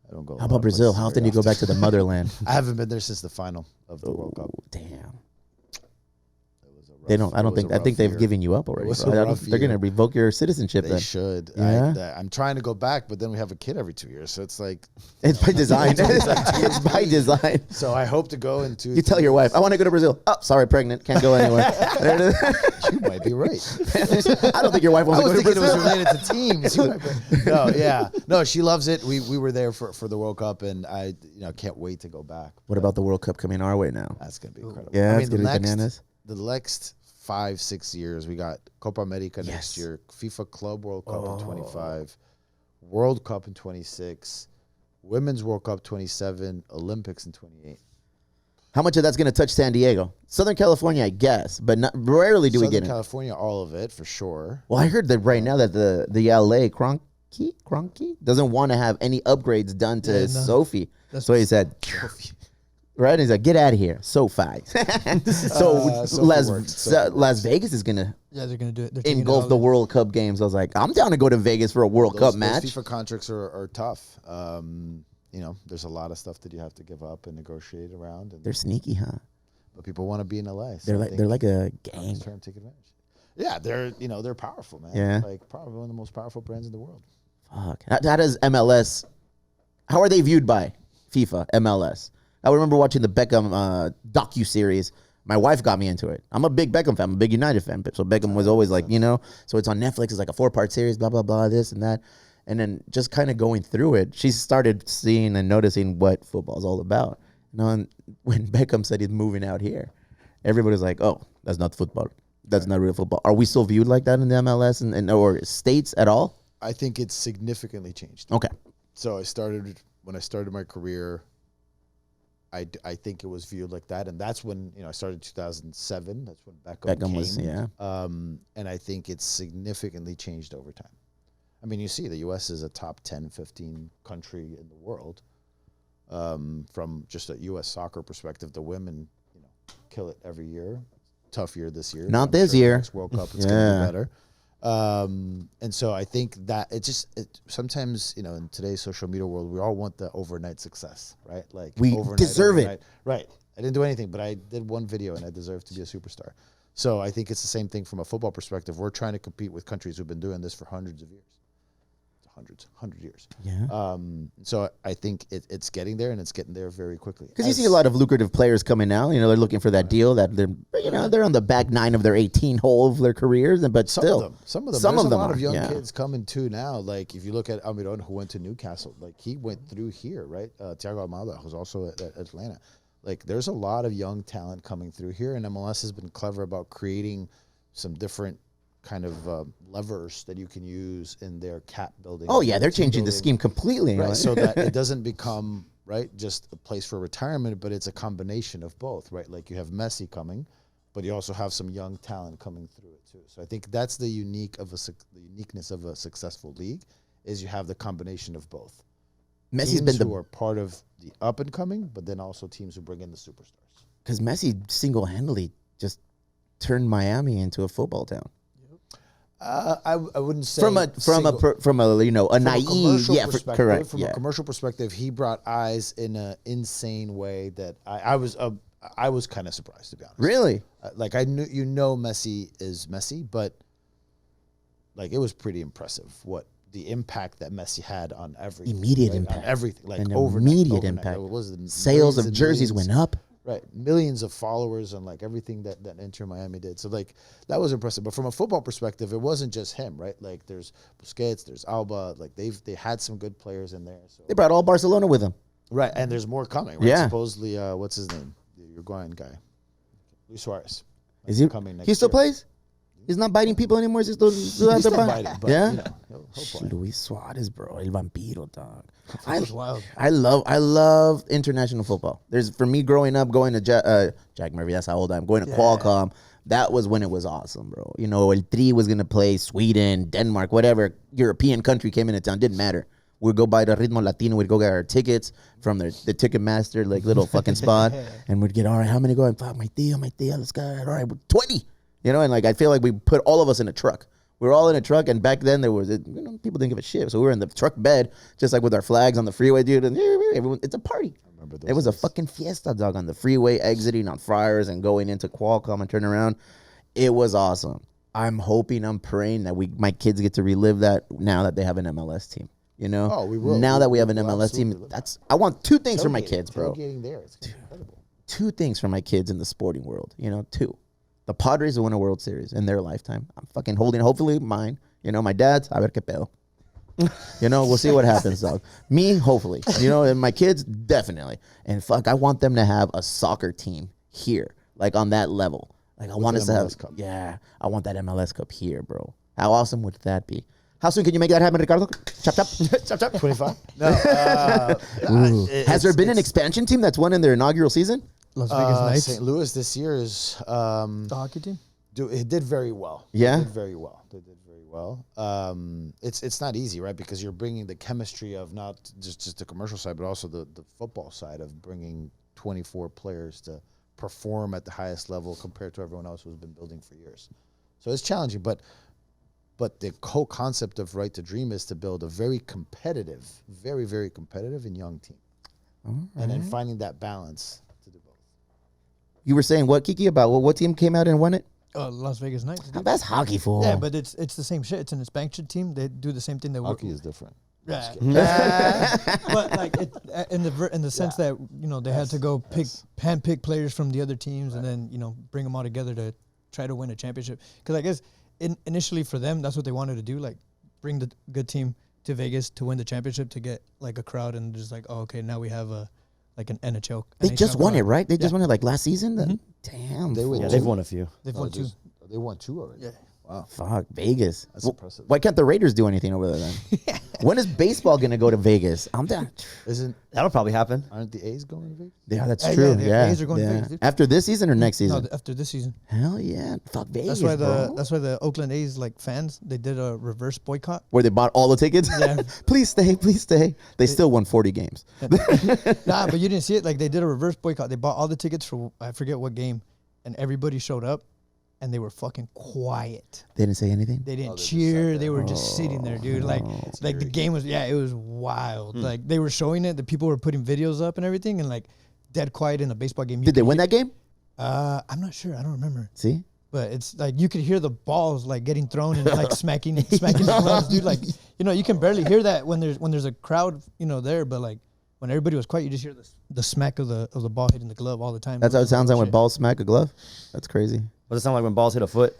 I don't go. a How lot about of Brazil? places How often do very you go back to the motherland? I haven't been there since the final of the World Cup. Damn. It was a They don't. I don't think. I think they've given you up already. was Bro. a I rough don't- they're gonna year. revoke your citizenship. They Then should. Yeah. I'm trying to go back, but then we have a kid every 2 years, so it's like. it's by design. It's by design. So I hope to go into. You tell your wife, I want to go to Brazil. Oh, sorry, pregnant. Can't go anywhere. There it is. You might be right. I don't think your wife I wants to was go to thinking it was Brazil. related to teams. You might be- No, yeah, no, she loves it. We were there for the World Cup, and I can't wait to go back. What about the World Cup coming our way now? That's gonna be incredible. Yeah, I it's mean, gonna be bananas. the next 5-6 years, we got Copa America Yes. next year, FIFA Club World Cup in 25, World Cup in 26, Women's World Cup 27, Olympics in 28. How much of that's going to touch San Diego? Southern California, I guess, but not, rarely do we Southern get it. California, all of it for sure. Well, I heard that right now that the LA Cronky doesn't want to have any upgrades done to Yeah, no. Sophie. That's So he said, right? He's like, get out of here, SoFi. So Sophie works, Sophie Las Vegas is going to Yeah, they're gonna do it. They're taking it engulf all the in. World Cup games. I was like, I'm down to go to Vegas for a World Cup match. Those FIFA contracts are tough. There's a lot of stuff that you have to give up and negotiate around. And They're sneaky, huh? but people want to be in LA. So They're I like think they're like a gang. it's trying to take advantage. Yeah, they're powerful, man. Yeah. Like probably one of the most powerful brands in the world. Fuck. How does MLS? How are they viewed by FIFA, MLS? I remember watching the Beckham docu-series. My wife got me into it. I'm a big Beckham fan. I'm a big United fan. So Beckham was always like, so it's on Netflix. It's like a 4-part series, blah, blah, blah, this and that. And then just kind of going through it, she started seeing and noticing what football's all about. And when Beckham said he's moving out here, everybody's like, oh, that's not football. That's not real football. Are we still viewed like that in the MLS and or states at all? I think it's significantly changed. Okay. So when I started my career, I think it was viewed like that, and that's when I started in 2007. That's when Beckham came. was, yeah. And I think it's significantly changed over time. I mean, you see, the U.S. is a top 10, 15 country in the world. From just a U.S. soccer perspective, the women, kill it every year. Tough year this year. Not I'm this sure year. Next World Cup, it's going to be better. And so I think that sometimes, in today's social media world, we all want the overnight success, right? Like We deserve it. Right. I didn't do anything, but I did one video and I deserve to be a superstar. So I think it's the same thing from a football perspective. We're trying to compete with countries who've been doing this for hundreds of years. 100 years. Yeah. So I think it's getting there, and it's getting there very quickly. Because you see a lot of lucrative players coming out. They're looking for that deal that they're on the back 9 of their 18 hole of their careers, but Some still, of them. some There's of them a lot of are, young yeah. kids coming too now. Like if you look at Almiron, who went to Newcastle, like he went through here, right? Thiago Almada, who's also at Atlanta. Like there's a lot of young talent coming through here, and MLS has been clever about creating some different kind of levers that you can use in their cap building. Oh yeah, they're team changing the building. scheme completely. Right, so that it doesn't become just a place for retirement, but it's a combination of both, right? Like you have Messi coming, but you also have some young talent coming through it too. So I think that's the uniqueness of a successful league is you have the combination of both. Messi's Teams been who are part of the up and coming, but then also teams who bring in the superstars. because Messi single-handedly just turned Miami into a football town. I wouldn't say From a naive commercial yeah perspective, correct From yeah. a commercial perspective, he brought eyes in an insane way that I was kind of surprised, to be honest. Really? Like I knew Messi is Messi, but like it was pretty impressive what the impact that Messi had on everything. Immediate right? impact. On everything, like An overnight. immediate overnight. impact. It was the Sales millions of and jerseys millions. went up. Right, millions of followers and like everything that Inter Miami did. So like that was impressive. But from a football perspective, it wasn't just him, right? Like there's Busquets, there's Alba. Like they had some good players in there. So They brought all Barcelona with them. right, and there's more coming. Right? Yeah. Supposedly, what's his name? The Uruguayan guy, Luis Suarez. Is he coming next He still year. plays? He's not biting people anymore. He's still out He's there still biting? biting, but Yeah. he'll play. Luis Suarez, bro, el vampiro, dog. That's wild. I love international football. There's for me growing up, going to Jack Murphy. That's how old I am. Going to Qualcomm. That was when it was awesome, bro. El Tri was gonna play Sweden, Denmark, whatever European country came into town. Didn't matter. We'd go by the Ritmo Latino. We'd go get our tickets from the Ticketmaster, like little fucking spot, and we'd get all right. How many going? Fuck my tia, let's go. All right, 20. And like I feel like we put all of us in a truck. We were all in a truck, and back then there was people didn't give a shit, so we were in the truck bed, just like with our flags on the freeway, dude. And everyone, it's a party. I remember those It was a days. fucking fiesta, dog, on the freeway, exiting on Friars and going into Qualcomm and turning around. It was awesome. I'm hoping, I'm praying that my kids get to relive that now that they have an MLS team. You know? Oh, we will. Now that we have an We'll MLS team, absolutely live I want two things for my Tailgating- kids, bro. Tailgating there, it's gonna be incredible. Two things for my kids in the sporting world. You know, two. The Padres will win a World Series in their lifetime. I'm fucking holding, hopefully mine. You know, my dad's, a ver qué pedo. You know, we'll see what happens, dog. Me, hopefully. You know, and my kids, definitely. And fuck, I want them to have a soccer team here, like on that level. Like I want us to have, MLS Cup. yeah, I want that MLS Cup here, bro. How awesome would that be? How soon can you make that happen, Ricardo? Chop, chop. Chop, chop. 25? No. Has there been an expansion team that's won in their inaugural season? Las Vegas Knights, St. Louis this year is the hockey team. it did very well. Yeah? They did very well. It's not easy, right? Because you're bringing the chemistry of not just the commercial side, but also the football side of bringing 24 players to perform at the highest level compared to everyone else who's been building for years. So it's challenging, but the whole concept of Right to Dream is to build a very competitive, very, very competitive and young team. And then finding that balance to do both. You were saying what, Kiki, about what team came out and won it? Las Vegas Knights. Oh, that's hockey, fool. Yeah, but it's the same shit. It's an expansion team. They do the same thing. They work. Hockey is different. Yeah. But like in the sense that they had to go handpick players from the other teams and then bring them all together to try to win a championship. Because I guess initially for them that's what they wanted to do, like bring the good team to Vegas to win the championship to get like a crowd and just like okay now we have like an NHL. They just won crowd. it, right? They just won it like last season. Damn, They win. Yeah, fool. they've won a few. They've No, won two. they won 2 already. Yeah. Wow. Fuck, Vegas. That's impressive. Why can't the Raiders do anything over there then? When is baseball gonna go to Vegas? I'm down. That'll probably happen. Aren't the A's going to Vegas? Yeah, that's Yeah, true. the Yeah, A's are going to Vegas, dude. After this season or next No, season? after this season. Hell yeah, fuck Vegas, That's why bro. the Oakland A's like fans they did a reverse boycott. Where they bought all the tickets. Yeah. Please stay, please stay. They still won 40 games. Nah, but you didn't see it. Like they did a reverse boycott. They bought all the tickets for I forget what game, and everybody showed up, and they were fucking quiet. They didn't say anything. They didn't they just cheer. sat They there. were just sitting there, dude. Like the game was it was wild. Like they were showing it. The people were putting videos up and everything, and like dead quiet in a baseball game. Did they win that game? I'm not sure. I don't remember. See, But it's like you could hear the balls like getting thrown and like smacking the gloves, dude. Like you can barely hear that when there's a crowd there, but like when everybody was quiet, you just hear the smack of the ball hitting the glove all the time. that's how it sounds like when Shit. balls smack a glove. That's crazy. What does it sound like when balls hit a foot?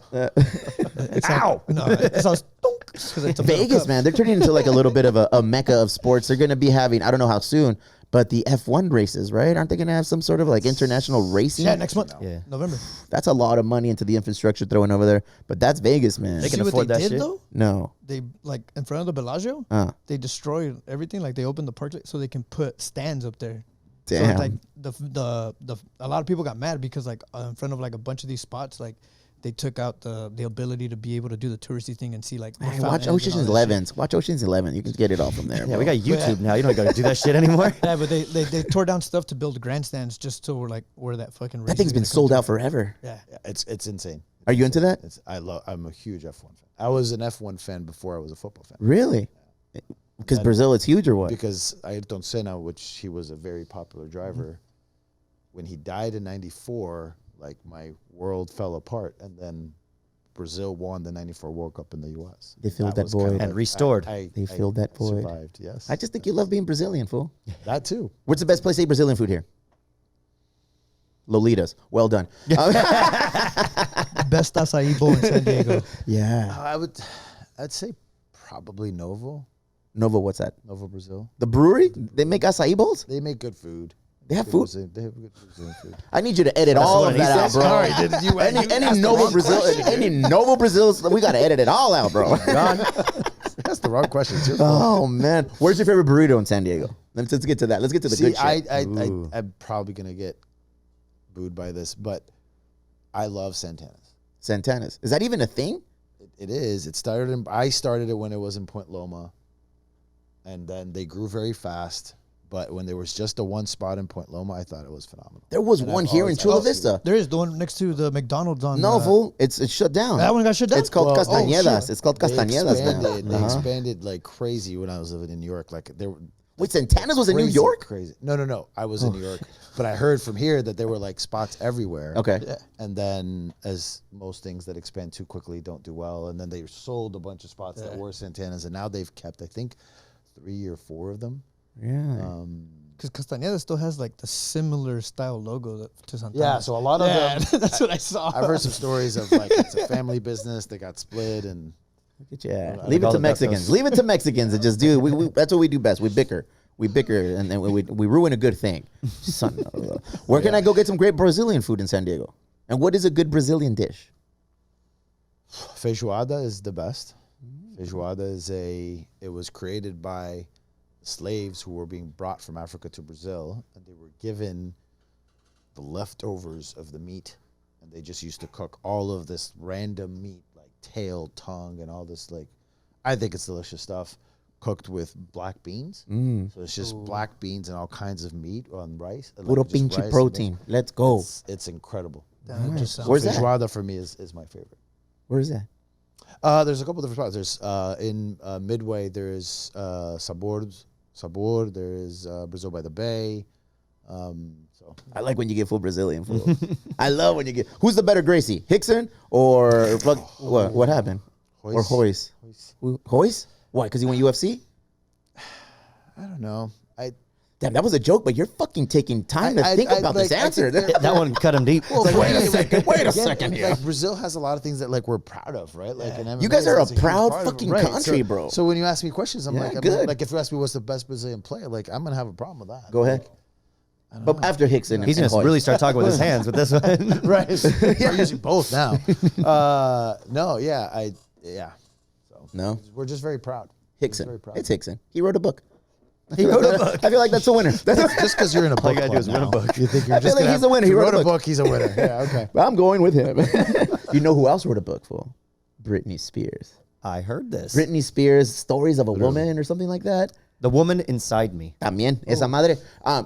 Ow! No, it sounds stunk 'cause it's a metal Vegas, cup. man, they're turning into like a little bit of a mecca of sports. They're going to be having, I don't know how soon, but the F1 races, right? Aren't they going to have some sort of like international racing? Yeah, next month. Yeah. November. That's a lot of money into the infrastructure throwing over there. But that's Vegas, man. They can See what afford they that did shit? though? No. They like in front of the Bellagio. They destroyed everything. Like they opened the park so they can put stands up there. So Damn. it's like the a lot of people got mad because like in front of like a bunch of these spots like they took out the ability to be able to do the touristy thing and see like the Hey, fountains watch and all Ocean's that shit. 11. Watch Ocean's 11. You can get it all from there. Yeah, bro. we got YouTube now. You don't got to do that shit anymore. Yeah, but they tore down stuff to build grandstands just to where that fucking race That thing's is been gonna come sold to. out forever. Yeah. Yeah, it's insane. Are you into that? I'm a huge F1 fan. I was an F1 fan before I was a football fan. Really? Because And- Brazil, it's huge or what? Because Ayrton Senna, which he was a very popular driver, when he died in '94, like my world fell apart, and then Brazil won the '94 World Cup in the U.S. They filled that was kind void. of And like- restored. They filled that void. Survived, yes. I just think you love being Brazilian, fool. that too. What's the best place to eat Brazilian food here? Lolitas. Well done. Best acai bowl in San Diego. Yeah. I'd say probably Novo Nova, what's that? Brazil. The brewery? They make acai bowls? They make good food. They have Good food? Brazilian- They have good Brazilian food. I need you to edit all what of he that out, said. bro. Sorry, Any Novo Brazil, any Novo Brazils, we got to edit it all out, bro. That's the wrong question. It's your fault. Oh, man. Where's your favorite burrito in San Diego? Let's get to that. Let's get to the See, good shit. I'm probably gonna get booed by this, but I love Santana's. Santana's. Is that even a thing? It is. I started it when it was in Point Loma, and then they grew very fast. But when there was just the one spot in Point Loma, I thought it was phenomenal. There was And one I've here in always- Chula I've Vista. There is the one next to the McDonald's on. No, fool. It's shut down. That one got shut down. It's called Well, Castañedas. shit. It's called They Castañedas now. expanded, they Uh-huh. expanded like crazy when I was living in New York. Like Wait, Santana's was in New Crazy, York? Crazy. No. I was in New York, but I heard from here that there were like spots everywhere. Okay. And then, as most things that expand too quickly don't do well, and then they sold a bunch of spots that were Santana's, and now they've kept, I think, 3 or 4 of them. Yeah. Because Castañeda still has like the similar style logo to Santana. Yeah, so a lot of them. That's what I saw. I've heard some stories of like it's a family business. They got split, and Look at you. I Leave think it all to of that Mexicans. goes- Leave it to Mexicans and just do. That's what we do best. We bicker, and then we ruin a good thing. Son of a- Where can I go get some great Brazilian food in San Diego? And what is a good Brazilian dish? feijoada is the best. Feijoada is it was created by slaves who were being brought from Africa to Brazil, and they were given the leftovers of the meat, and they just used to cook all of this random meat, like tail, tongue, and all this, like, I think it's delicious stuff, cooked with black beans. So it's just black beans and all kinds of meat on rice. Like Puro just rice pinche and protein. Let's go. it's incredible. That just sounds Where's that? Feijoada for me is my favorite. Where is that? There's a couple different spots. There's in Midway. There's Sabor. There is Brazil by the Bay. So I like when you get full Brazilian food. I love when you get. Who's the better Gracie, Hickson or what? What happened? Or Hoyce? Hoyce? Why? Because he went UFC? I don't know. Damn, that was a joke, but you're fucking taking time to think about this answer. That one cut him deep. Wait a second. Wait a Again, second here. Like Brazil has a lot of things that like we're proud of, right? Like in MMA, You guys are that's a huge proud part of it. fucking Right. country, So- bro. So when you ask me questions, I'm Yeah, like, good. like if you ask me what's the best Brazilian player, like I'm gonna have a problem with that. Go ahead. But after Hickson, He's and gonna Hoyce. really start talking with his hands with this one. Right. I'm using both now. No, yeah, So No, we're just very proud. Hickson. very proud. It's Hickson. He wrote a book. He wrote a book. I feel like that's a winner. Just because you're in a book All you gotta do club is win a now, book. You think you're I feel just like gonna he's a winner. He He wrote a book. He's a winner. Yeah. Okay. I'm going with him. You know who else wrote a book, fool? Britney Spears. I heard this. Britney Spears, Stories of a Woman or something like that. The woman inside me. También, esa madre.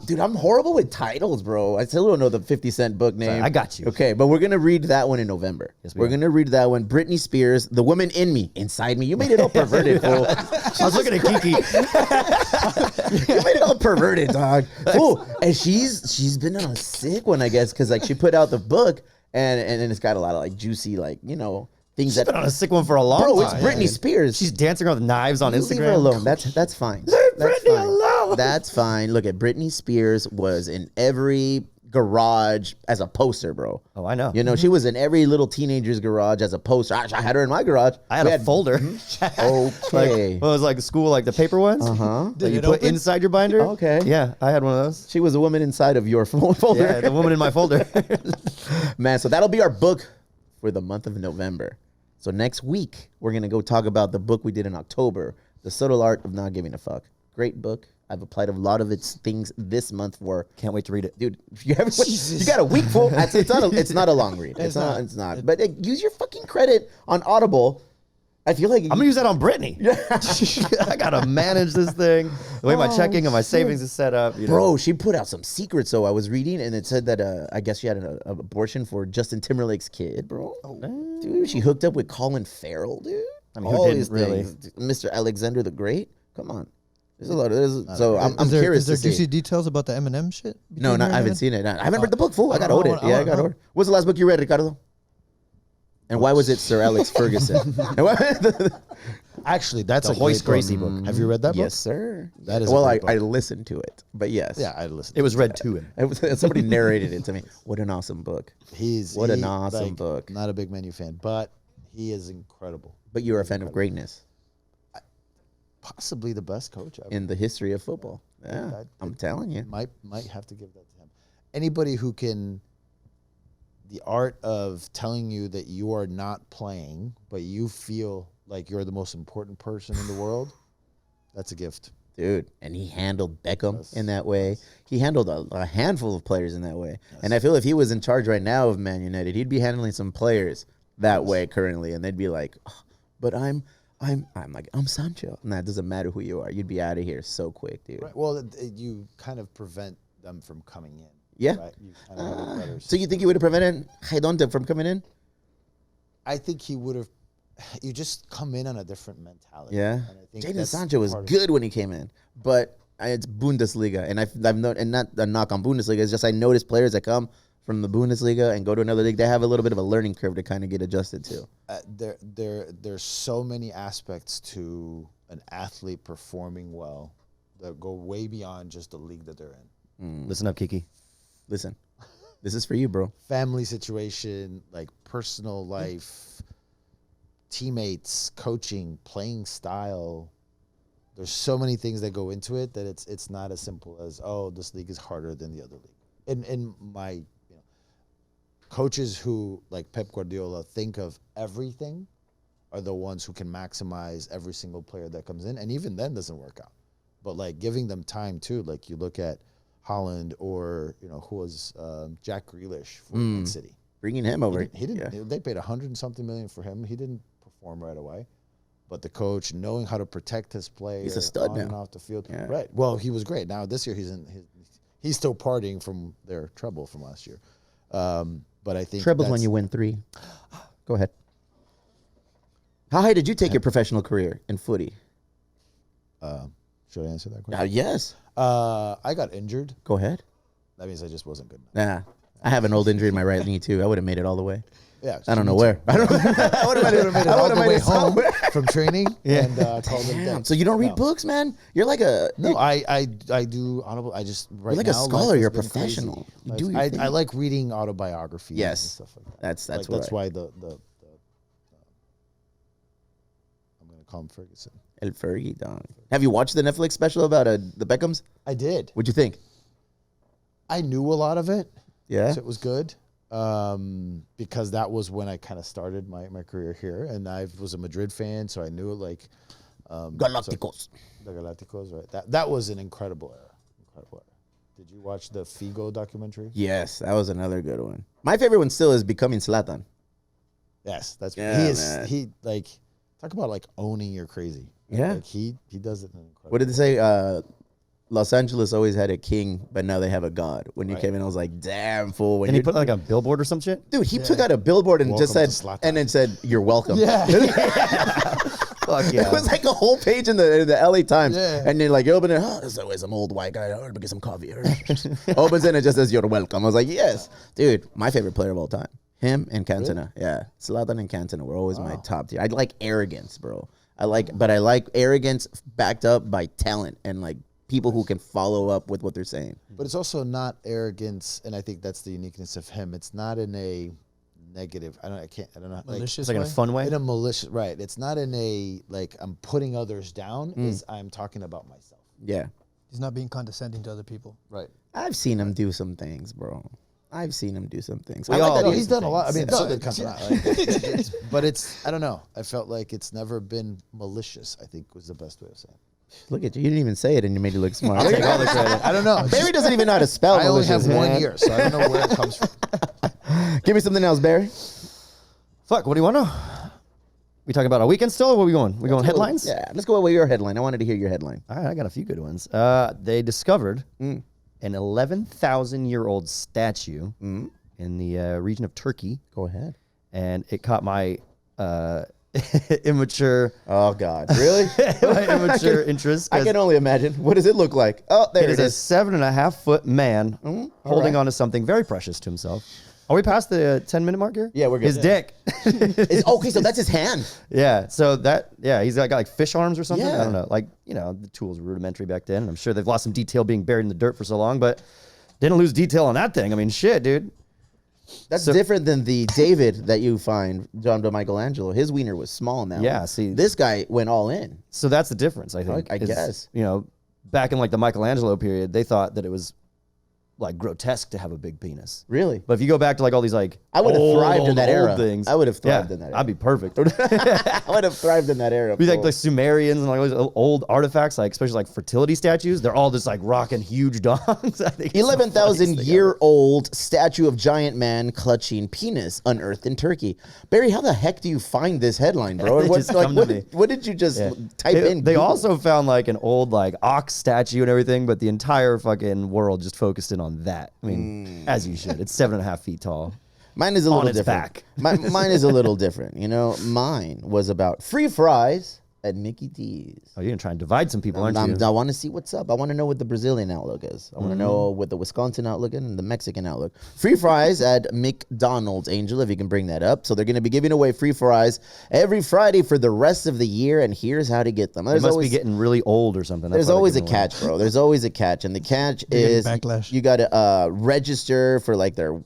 Dude, I'm horrible with titles, bro. I still don't know the 50 Cent book name. I got you. Okay, but we're going to read that one in November. Yes, we we're are. going to read that one. Britney Spears, The Woman in Me, Inside Me. You made it all perverted, fool. I was looking at Kiki. You made it all perverted, dog. Fool. And she's been on a sick one, I guess, because like she put out the book and it's got a lot of like juicy, like, you know, things She's been on a sick one for a long Bro, time. it's Britney Spears. She's dancing around with knives on You Instagram. Leave her alone. That's fine. Leave That's Britney fine. alone. That's fine. Look at Britney Spears was in every garage as a poster, bro. Oh, I know. You know, she was in every little teenager's garage as a poster. I had her in my garage. I had We a folder. Okay. Well, it was like school, like the paper ones. Uh-huh. That you it put open? inside your binder. Okay. Yeah, I had one of those. She was a woman inside of your folder. Yeah, the woman in my folder. Man, so that'll be our book for the month of November. So next week, we're going to go talk about the book we did in October, The Subtle Art of Not Giving a Fuck. Great book. I've applied a lot of its things this month for. Can't wait to read it. Dude, if you haven't, you got a week full. It's not a long read. It's not. But use your fucking credit on Audible. I feel like I'm gonna use that on Brittany. I gotta manage this thing. The way my checking and my savings is set up. You know. Bro, she put out some secrets. So I was reading, and it said that I guess she had an abortion for Justin Timberlake's kid, bro. Dude, she hooked up with Colin Farrell, dude. I mean, who All didn't these really? things. Mr. Alexander the Great. Come on. There's a lot of so I'm Is there curious to juicy see. details about the Eminem shit? No, between her I and haven't Eminem? seen it. I haven't read the book full. I got I owed it. wanna- I Yeah, I wanna got know. owed. What's the last book you read, Ricardo? And why was it Sir Alex Ferguson? Actually, that's The a Hoist great Gracie book. book. Have you read that book? Yes, sir. That is a well, great I book. listened to it, but yes. Yeah, I listened. It was read to him. It was, somebody narrated it to me. What an awesome book. What an awesome book. Not a big Menu fan, but he is incredible. But you're a fan of greatness Possibly the best coach ever. in the history of football. Yeah, that- I'm telling you. Might have to give that to him. Anybody who can, the art of telling you that you are not playing, but you feel like you're the most important person in the world, that's a gift. Dude, and he handled Beckham in that way. He handled a handful of players in that way. And I feel if he was in charge right now of Man United, he'd be handling some players that way currently, and they'd be like, oh, "But I'm Sancho." And that doesn't matter who you are. You'd be out of here so quick, dude. Right. Well, you kind of prevent them from coming in. Yeah. Right? You kind of have a better So you think you would have prevented Hedonta from coming in? I think he would have. You just come in on a different mentality. Yeah. And I think Jadon that's Sancho was part of- good when he came in, but it's Bundesliga, and I've known, and not a knock on Bundesliga. It's just I notice players that come from the Bundesliga and go to another league, they have a little bit of a learning curve to kind of get adjusted to. There's so many aspects to an athlete performing well that go way beyond just the league that they're in. Listen up, Kiki. Listen, this is for you, bro. Family situation, like personal life, teammates, coaching, playing style. There's so many things that go into it that it's not as simple as, oh, this league is harder than the other league. In my coaches who, like Pep Guardiola, think of everything are the ones who can maximize every single player that comes in, and even then doesn't work out. But like giving them time too, like you look at Holland or who was Jack Grealish for Man City. Bringing him over. He didn't. They paid $100 and something million for him. He didn't perform right away. But the coach, knowing how to protect his player, He's a stud on now. and off the field, Yeah. right? Well, he was great. Now this year he's still partying from their treble from last year. But I think Trebles when you win 3. Go ahead. How high did you take your professional career in footy? Should I answer that question? Yes. I got injured. Go ahead. That means I just wasn't good enough. Nah. I have an old injury in my right knee, too. I would have made it all the way. Yeah, I don't know where. I would have made it all the way home somewhere. from training and called them Damn. dead. So you don't read No. books, man? You're like a... No, I do audible. I just right like a now, scholar, life has you're a been professional. crazy. You Life- do your thing. I like reading autobiographies. Yes. and stuff like that. That's Like, what that's why the I'm gonna call him Ferguson. El Fergie, dog. Have you watched the Netflix special about the Beckhams? I did. What'd you think? I knew a lot of it. Yeah? So it was good. Because that was when I kind of started my career here, and I was a Madrid fan, so I knew it like Galacticos. the Galacticos, right? That was an incredible era. Incredible era. Did you watch the Figo documentary? Yes, that was another good one. My favorite one still is Becoming Zlatan. Yes, that's Yeah, he is. man. He like talk about like owning your crazy. Yeah. like he does it in an incredible. What did they say? Los Angeles always had a king, but now they have a god. When you Right. came in, I was like, damn, fool. When And he you put like a billboard or some shit. Dude, he took out a billboard and just Welcome said, to Zlatan. and then said, you're welcome. Yeah. Fuck It yeah. was like a whole page in the LA Times. Yeah. And then like you open it, there's always some old white guy, I'm gonna get some coffee. Opens it and it just says, you're welcome. I was like, yes. Dude, my favorite player of all time. Him and Cantona. Yeah. Zlatan and Cantona were always my top tier. I like arrogance, bro. I like arrogance backed up by talent and like people who can follow up with what they're saying. But it's also not arrogance, and I think that's the uniqueness of him. It's not in a negative. I don't know. Like, Malicious It's like in a way? fun way. in a malicious, right? It's not in a like I'm putting others down. Is I'm talking about myself. Yeah. He's not being condescending to other people. Right. I've seen him do some things, bro. I've seen him do some things. We I like all that do he- He's done a lot. I mean, No, so did it's- Cantona. Like, but it's I don't know. I felt like it's never been malicious. I think was the best way of saying it. Look at you. You didn't even say it and you made it look smart. Take all the credit. I don't know. It's Barry just- doesn't even know how to spell I only have malicious, one man. year, so I don't know where it comes from. Give me something else, Barry. Fuck, what do you want to know? We talking about a weekend still, or where we going? We going headlines? Yeah, let's go with your headline. I wanted to hear your headline. All right, I got a few good ones. They discovered an 11,000-year-old statue in the region of Turkey, Go ahead. and it caught my immature, Oh God, really? my immature interest. I 'cause can only imagine. What does it look like? Oh, there it it is a is. 7.5-foot man holding right. on to something very precious to himself. Are we past the 10-minute mark here? Yeah, we're good. His dick. Okay, so that's his hand. Yeah, so he's got like fish arms or something. Yeah. I don't know. Like, the tools were rudimentary back then. I'm sure they've lost some detail being buried in the dirt for so long, but didn't lose detail on that thing. I mean, shit, dude. That's So- different than the David that you find, John de Michelangelo. His wiener was small now. Yeah, see- This guy went all in. So that's the difference, I think. I is, guess. Back in like the Michelangelo period, they thought that it was like grotesque to have a big penis. Really? But if you go back to like all these like I would have thrived in that era. things, I would have thrived in that era. I'd be perfect. I would have thrived in that era. Be like bro. the Sumerians and like all these old artifacts, like especially like fertility statues. They're all just like rocking huge dongs. I think it's the funniest thing ever. 11,000-year-old statue of giant man clutching penis unearthed in Turkey. Barry, how the heck do you find this headline, bro? It What, just like, come to what, me. what did you just Yeah. type in? They Google? also found like an old like ox statue and everything, but the entire fucking world just focused in on that. I mean, as you should. It's 7.5 feet tall. Mine is a on little its different. back. Mine is a little different. Mine was about free fries at Mickey D's. Oh, you're gonna try and divide some people, aren't you? I want to see what's up. I want to know what the Brazilian outlook is. I want to know what the Wisconsin outlook is and the Mexican outlook. Free fries at McDonald's, Angel, if you can bring that up. So they're going to be giving away free fries every Friday for the rest of the year, and here's how to get them. They must be getting really old or something. There's always a catch, bro. There's always a catch, and the catch is backlash. You got to register for like their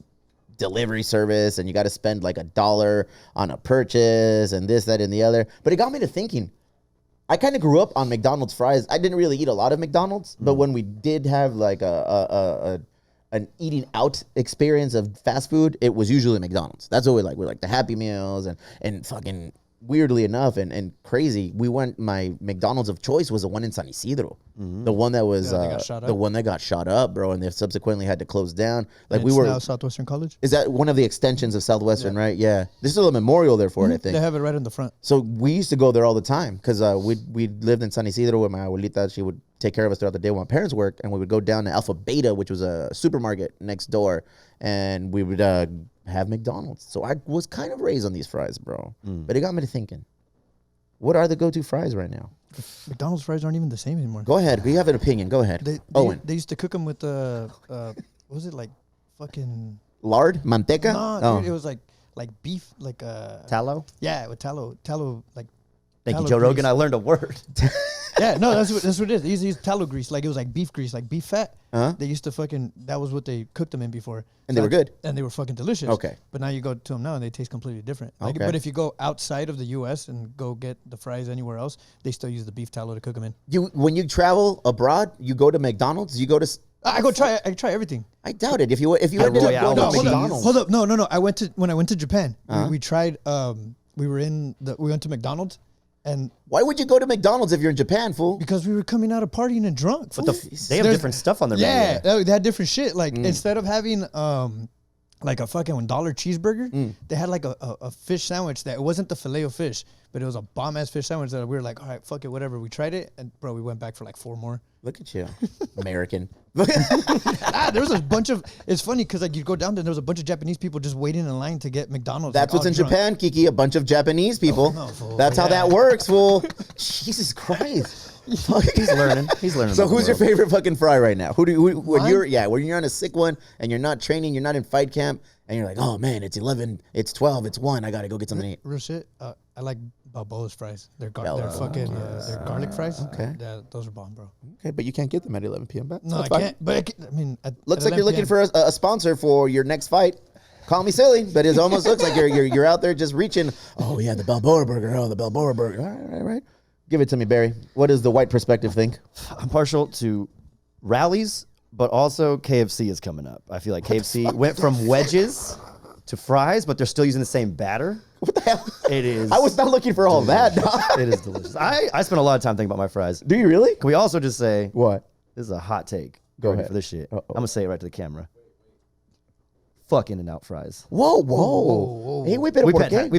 delivery service, and you got to spend like $1 on a purchase and this, that, and the other. But it got me to thinking. I kind of grew up on McDonald's fries. I didn't really eat a lot of McDonald's, but when we did have like an eating out experience of fast food, it was usually McDonald's. That's what we like. We like the Happy Meals and fucking weirdly enough and crazy. My McDonald's of choice was the one in San Isidro, the one that was the one that got shot up, bro, and they subsequently had to close down. Like it's now Southwestern College. Is that one of the extensions of Southwestern, right? Yeah, there's still a memorial there for it, I think. They have it right in the front. So we used to go there all the time because we lived in San Isidro with my abuelita. She would take care of us throughout the day when my parents worked, and we would go down to Alpha Beta, which was a supermarket next door, and we would have McDonald's. So I was kind of raised on these fries, bro. But it got me to thinking, what are the go-to fries right now? McDonald's fries aren't even the same anymore. Go ahead. We have an opinion. Go ahead. Owen. They used to cook them with what was it, like fucking lard? Manteca? No, dude, it was like beef, like tallow? Yeah, with tallow, like. Thank you, Joe Rogan. Grease. I learned a word. Yeah, no, that's what it is. They used to use tallow grease, like it was like beef grease, like beef fat. They used to that was what they cooked them in before. And they were good. And they were fucking delicious. Okay. But now you go to them now and they taste completely different. Like, Okay. But if you go outside of the U.S. and go get the fries anywhere else, they still use the beef tallow to cook them in. When you travel abroad, you go to McDonald's, you go to... I try everything. I doubt it. If you ended up going to McDonald's... Hold up. No. When I went to Japan, we tried, we went to McDonald's. And why would you go to McDonald's if you're in Japan, fool? Because we were coming out of partying and drunk. But they have different stuff on their menu. Yeah, they had different shit. Like instead of having like a fucking $1 cheeseburger, they had like a fish sandwich that it wasn't the filet of fish, but it was a bomb ass fish sandwich that we were like, all right, fuck it, whatever. We tried it, and bro, we went back for like 4 more. Look at you, American. There was a bunch of. It's funny because like you go down there, there was a bunch of Japanese people just waiting in line to get McDonald's. That's what's in drunk. Japan, Kiki. A bunch of Japanese people. No, fool. That's how that works, fool. Jesus Christ. He's learning. So who's your favorite fucking fry right now? When you're on a sick one and you're not training, you're not in fight camp, and you're like, oh man, it's 11, it's 12, it's 1. I gotta go get something to eat. Real shit. I like Balboa's fries. They're fucking they're garlic fries. Okay. Yeah, those are bomb, bro. Okay, but you can't get them at 11 p.m. No, I can't. But I mean, looks like you're looking for a sponsor for your next fight. Call me silly, but it almost looks like you're out there just reaching. Oh yeah, the Balboa burger. Oh, the Balboa burger. All right. Give it to me, Barry. What does the white perspective think? I'm partial to rallies, but also KFC is coming up. I feel like KFC went from wedges to fries, but they're still using the same batter. What the hell? It is. I was not looking for all that. It is delicious. I spent a lot of time thinking about my fries. Do you really? Can we also just say What? this is a hot take? Go Ready ahead. for this shit. Uh-oh. I'm gonna say it right to the camera. Fuck In-N-Out fries. Whoa. Hey, We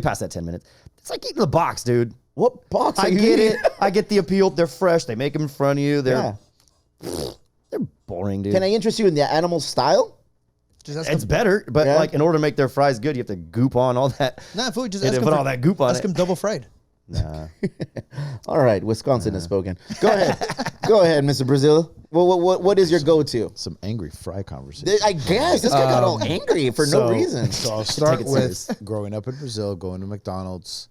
passed that 10 minutes. It's like eating the box, dude. What box are I you get eating? it. I get the appeal. They're fresh. They make them in front of you. They're boring, dude. Can I interest you in the animal style? It's better, but like in order to make their fries good, you have to goop on all that. Nah, food. Just You ask have to them put all that goop on Ask it. them double fried. Nah. All right, Wisconsin has spoken. Go ahead. Go ahead, Mr. Brazil. What is your go-to? Some angry fry conversation. I guess this guy got all angry for no reason. So I'll start it with serious. growing up in Brazil, going to McDonald's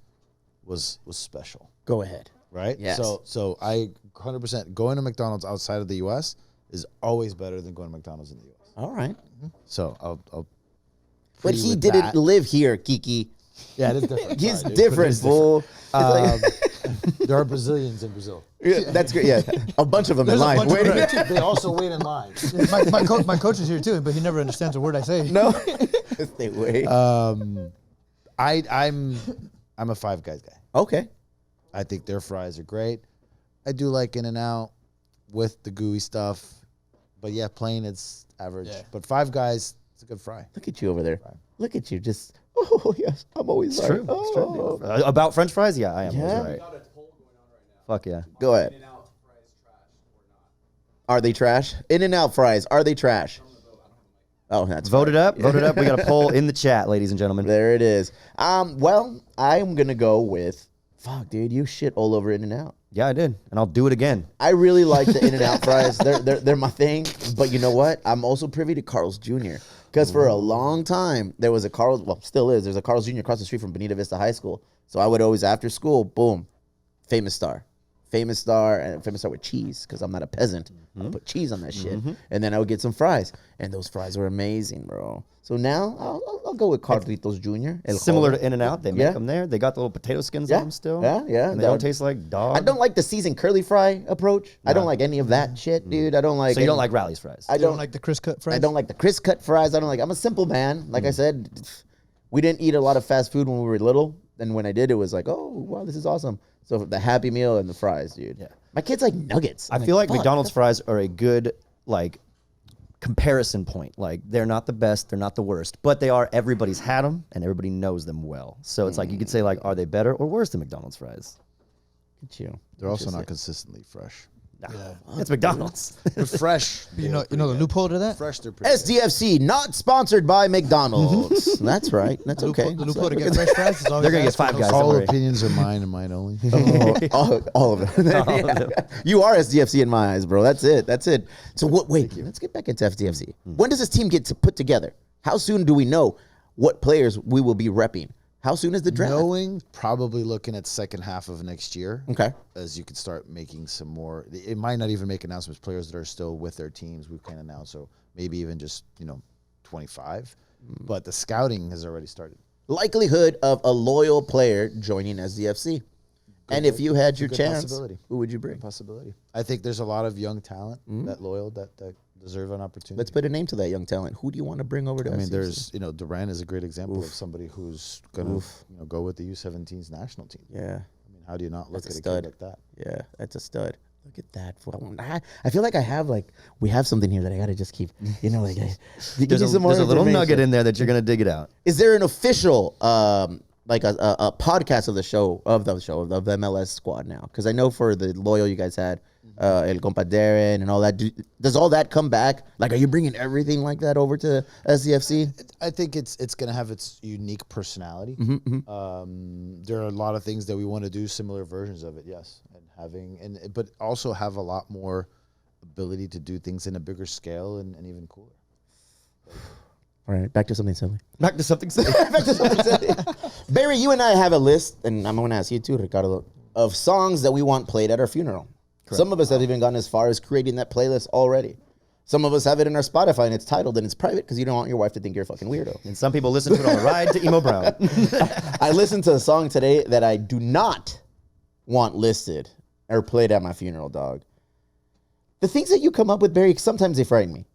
was special, Go ahead. right? Yes. So I 100% going to McDonald's outside of the U.S. is always better than going to McDonald's in the U.S. All right. So I'll But agree he with didn't that. live here, Kiki. Yeah, it is different. He's Sorry, dude, but it different, is fool. There are Brazilians in Brazil. Yeah, that's good. Yeah, a bunch of them in There's a line. bunch of Waiting. them. They also wait in line. My coach is here too, but he never understands a word I say. No, they wait. I'm a Five Guys guy. Okay. I think their fries are great. I do like In-N-Out with the gooey stuff, but yeah, plain it's average. Yeah. But Five Guys, it's a good fry. Look at you over there. Look at you. Just yes, I'm always It's right. true. Oh. It's true, dude. About French fries? Yeah, I am. Yeah? Right. Fuck yeah. Go ahead. Are they trash? In-N-Out fries. Are they trash? Oh, that's Vote it right. up. Vote it up. We got a poll in the chat, ladies and gentlemen. There it is. Well, I'm gonna go with Fuck, dude, you shit all over In-N-Out. Yeah, I did, and I'll do it again. I really like the In-N-Out fries. They're my thing. But you know what? I'm also privy to Carl's Jr. Because for a long time, there was a Carl's, well, still is. There's a Carl's Jr. across the street from Bonita Vista High School. So I would always, after school, boom, Famous Star. Famous Star, and Famous Star with cheese, because I'm not a peasant. I put cheese on that shit. And then I would get some fries. And those fries were amazing, bro. So now I'll go with Carlitos Jr. El Similar Joven. to In-N-Out, they make them there. They got the little potato skins on them still. Yeah. And they don't taste like dog. I don't like the seasoned curly fry approach. I don't like any of that shit, dude. I don't like. So you don't like Rally's fries? I don't like the crisp cut fries. I don't like the crisp cut fries. I'm a simple man. Like I said, we didn't eat a lot of fast food when we were little. And when I did, it was like, oh, wow, this is awesome. So the Happy Meal and the fries, dude. Yeah. My kids like nuggets. I feel like fuck, McDonald's fries are a good, like, comparison point. Like, they're not the best, they're not the worst, but they are, everybody's had them and everybody knows them well. So it's like, you could say, like, are they better or worse than McDonald's fries? Look at you. They're also not consistently fresh. Nah, it's McDonald's. They're fresh. You know the loophole to that? Fresh, they're pretty good. SDFC, not sponsored by McDonald's. That's right. That's okay. The loophole to get fresh fries is always They're gonna get ask for 5 those- guys. All Don't worry. opinions are mine and mine only. all of them. You are SDFC in my eyes, bro. That's it. So what? Wait, let's get back into SDFC. When does this team get to put together? How soon do we know what players we will be repping? How soon is the draft? Knowing, probably looking at second half of next year. Okay. As you could start making some more. It might not even make announcements. Players that are still with their teams, we can announce. So maybe even just 25. But the scouting has already started. Likelihood of a loyal player joining SDFC. And if you had your good chance, possibility. who would you bring? Possibility. I think there's a lot of young talent that loyal that deserve an opportunity. Let's put a name to that young talent. Who do you want to bring over to I mean, SDFC? there's Duran is a great example of somebody who's gonna go with the U17's national team. Yeah. I mean, how do you not look That's at a a kid stud. like that? Yeah, that's a stud. Look at that. I feel like we have something here that I got to just keep, give There's you some more a little information. nugget in there that you're gonna dig it out. Is there an official, like a podcast of the MLS squad now? Because I know for the loyal you guys had, El Compa Darren and all that. Does all that come back? Like, are you bringing everything like that over to SDFC? I think it's going to have its unique personality. There are a lot of things that we want to do, similar versions of it, yes, but also have a lot more ability to do things in a bigger scale and even cooler. All right, back to something silly. Back to something silly. Barry, you and I have a list, and I'm going to ask you too, Ricardo, of songs that we want played at our funeral. Correct. Some of us have even gone as far as creating that playlist already. Some of us have it in our Spotify, and it's titled, and it's private because you don't want your wife to think you're a fucking weirdo. And some people listen to it on the ride to Emo Brown. I listened to a song today that I do not want listed or played at my funeral, dog. The things that you come up with, Barry, sometimes they frighten me.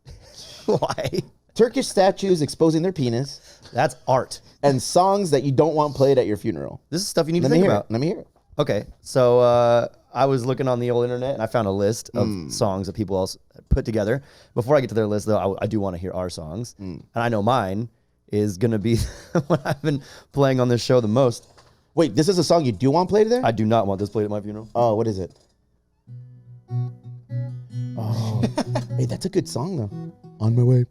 Why? Turkish statues exposing their penis, That's art. and songs that you don't want played at your funeral. This is stuff you need Let to me think hear about. it. Let me hear it. Okay, so I was looking on the old internet and I found a list of songs that people else put together. Before I get to their list, though, I do want to hear our songs, and I know mine is gonna be what I've been playing on this show the most. Wait, this is a song you do want played there? I do not want this played at my funeral. Oh, what is it? Oh, hey, that's a good song though. On my way.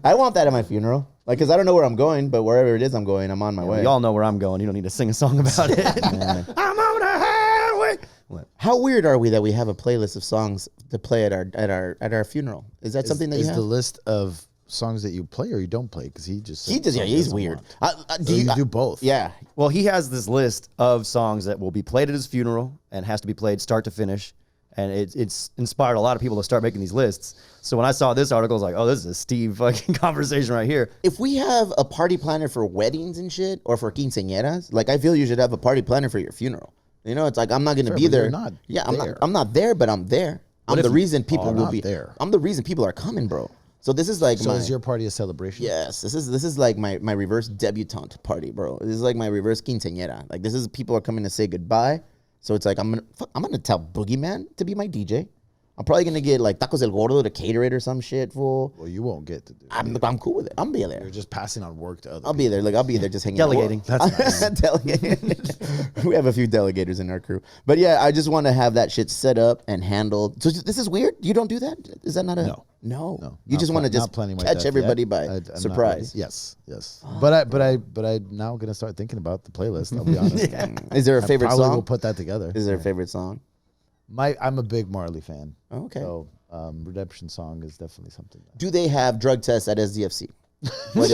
I want that at my funeral, like, cause I don't know where I'm going, but wherever it is I'm going, I'm on my way. We all know where I'm going. You don't need to sing a song about it. I'm on the highway. What? How weird are we that we have a playlist of songs to play at our funeral? Is that something that you is have? the list of songs that you play or you don't play? Because He's weird. Do you do both? Yeah. Well, he has this list of songs that will be played at his funeral and has to be played start to finish. And it's inspired a lot of people to start making these lists. So when I saw this article, I was like, oh, this is a Steve fucking conversation right here. If we have a party planner for weddings and shit, or for quinceañeras, like, I feel you should have a party planner for your funeral. You know, it's like, I'm not going to be but there. you're not there. I'm not there, but I'm there. I'm the reason people will not be there? I'm the reason people are coming, bro. So this is like So is your party a celebration? yes, this is like my reverse debutante party, bro. This is like my reverse quinceañera. Like, this is people are coming to say goodbye. So it's like I'm gonna tell Boogeyman to be my DJ. I'm probably gonna get like tacos del gordo to cater it or some shit, fool. Well, you won't get to do. I'm cool with it. I'll be there. You're just passing on work to other. I'll be there. Like I'll be there just hanging Delegating. out. That's nice. Delegating. We have a few delegators in our crew. But yeah, I just want to have that shit set up and handled. So this is weird. You don't do that? Is that not a No. You just want to just catch everybody by surprise. Yes. But I'm now gonna start thinking about the playlist. I'll be honest. Is there a favorite Probably song? will put that together. Is there a favorite song? I'm a big Marley fan. Oh, okay. So Redemption Song is definitely something. Do they have drug tests at SDFC? What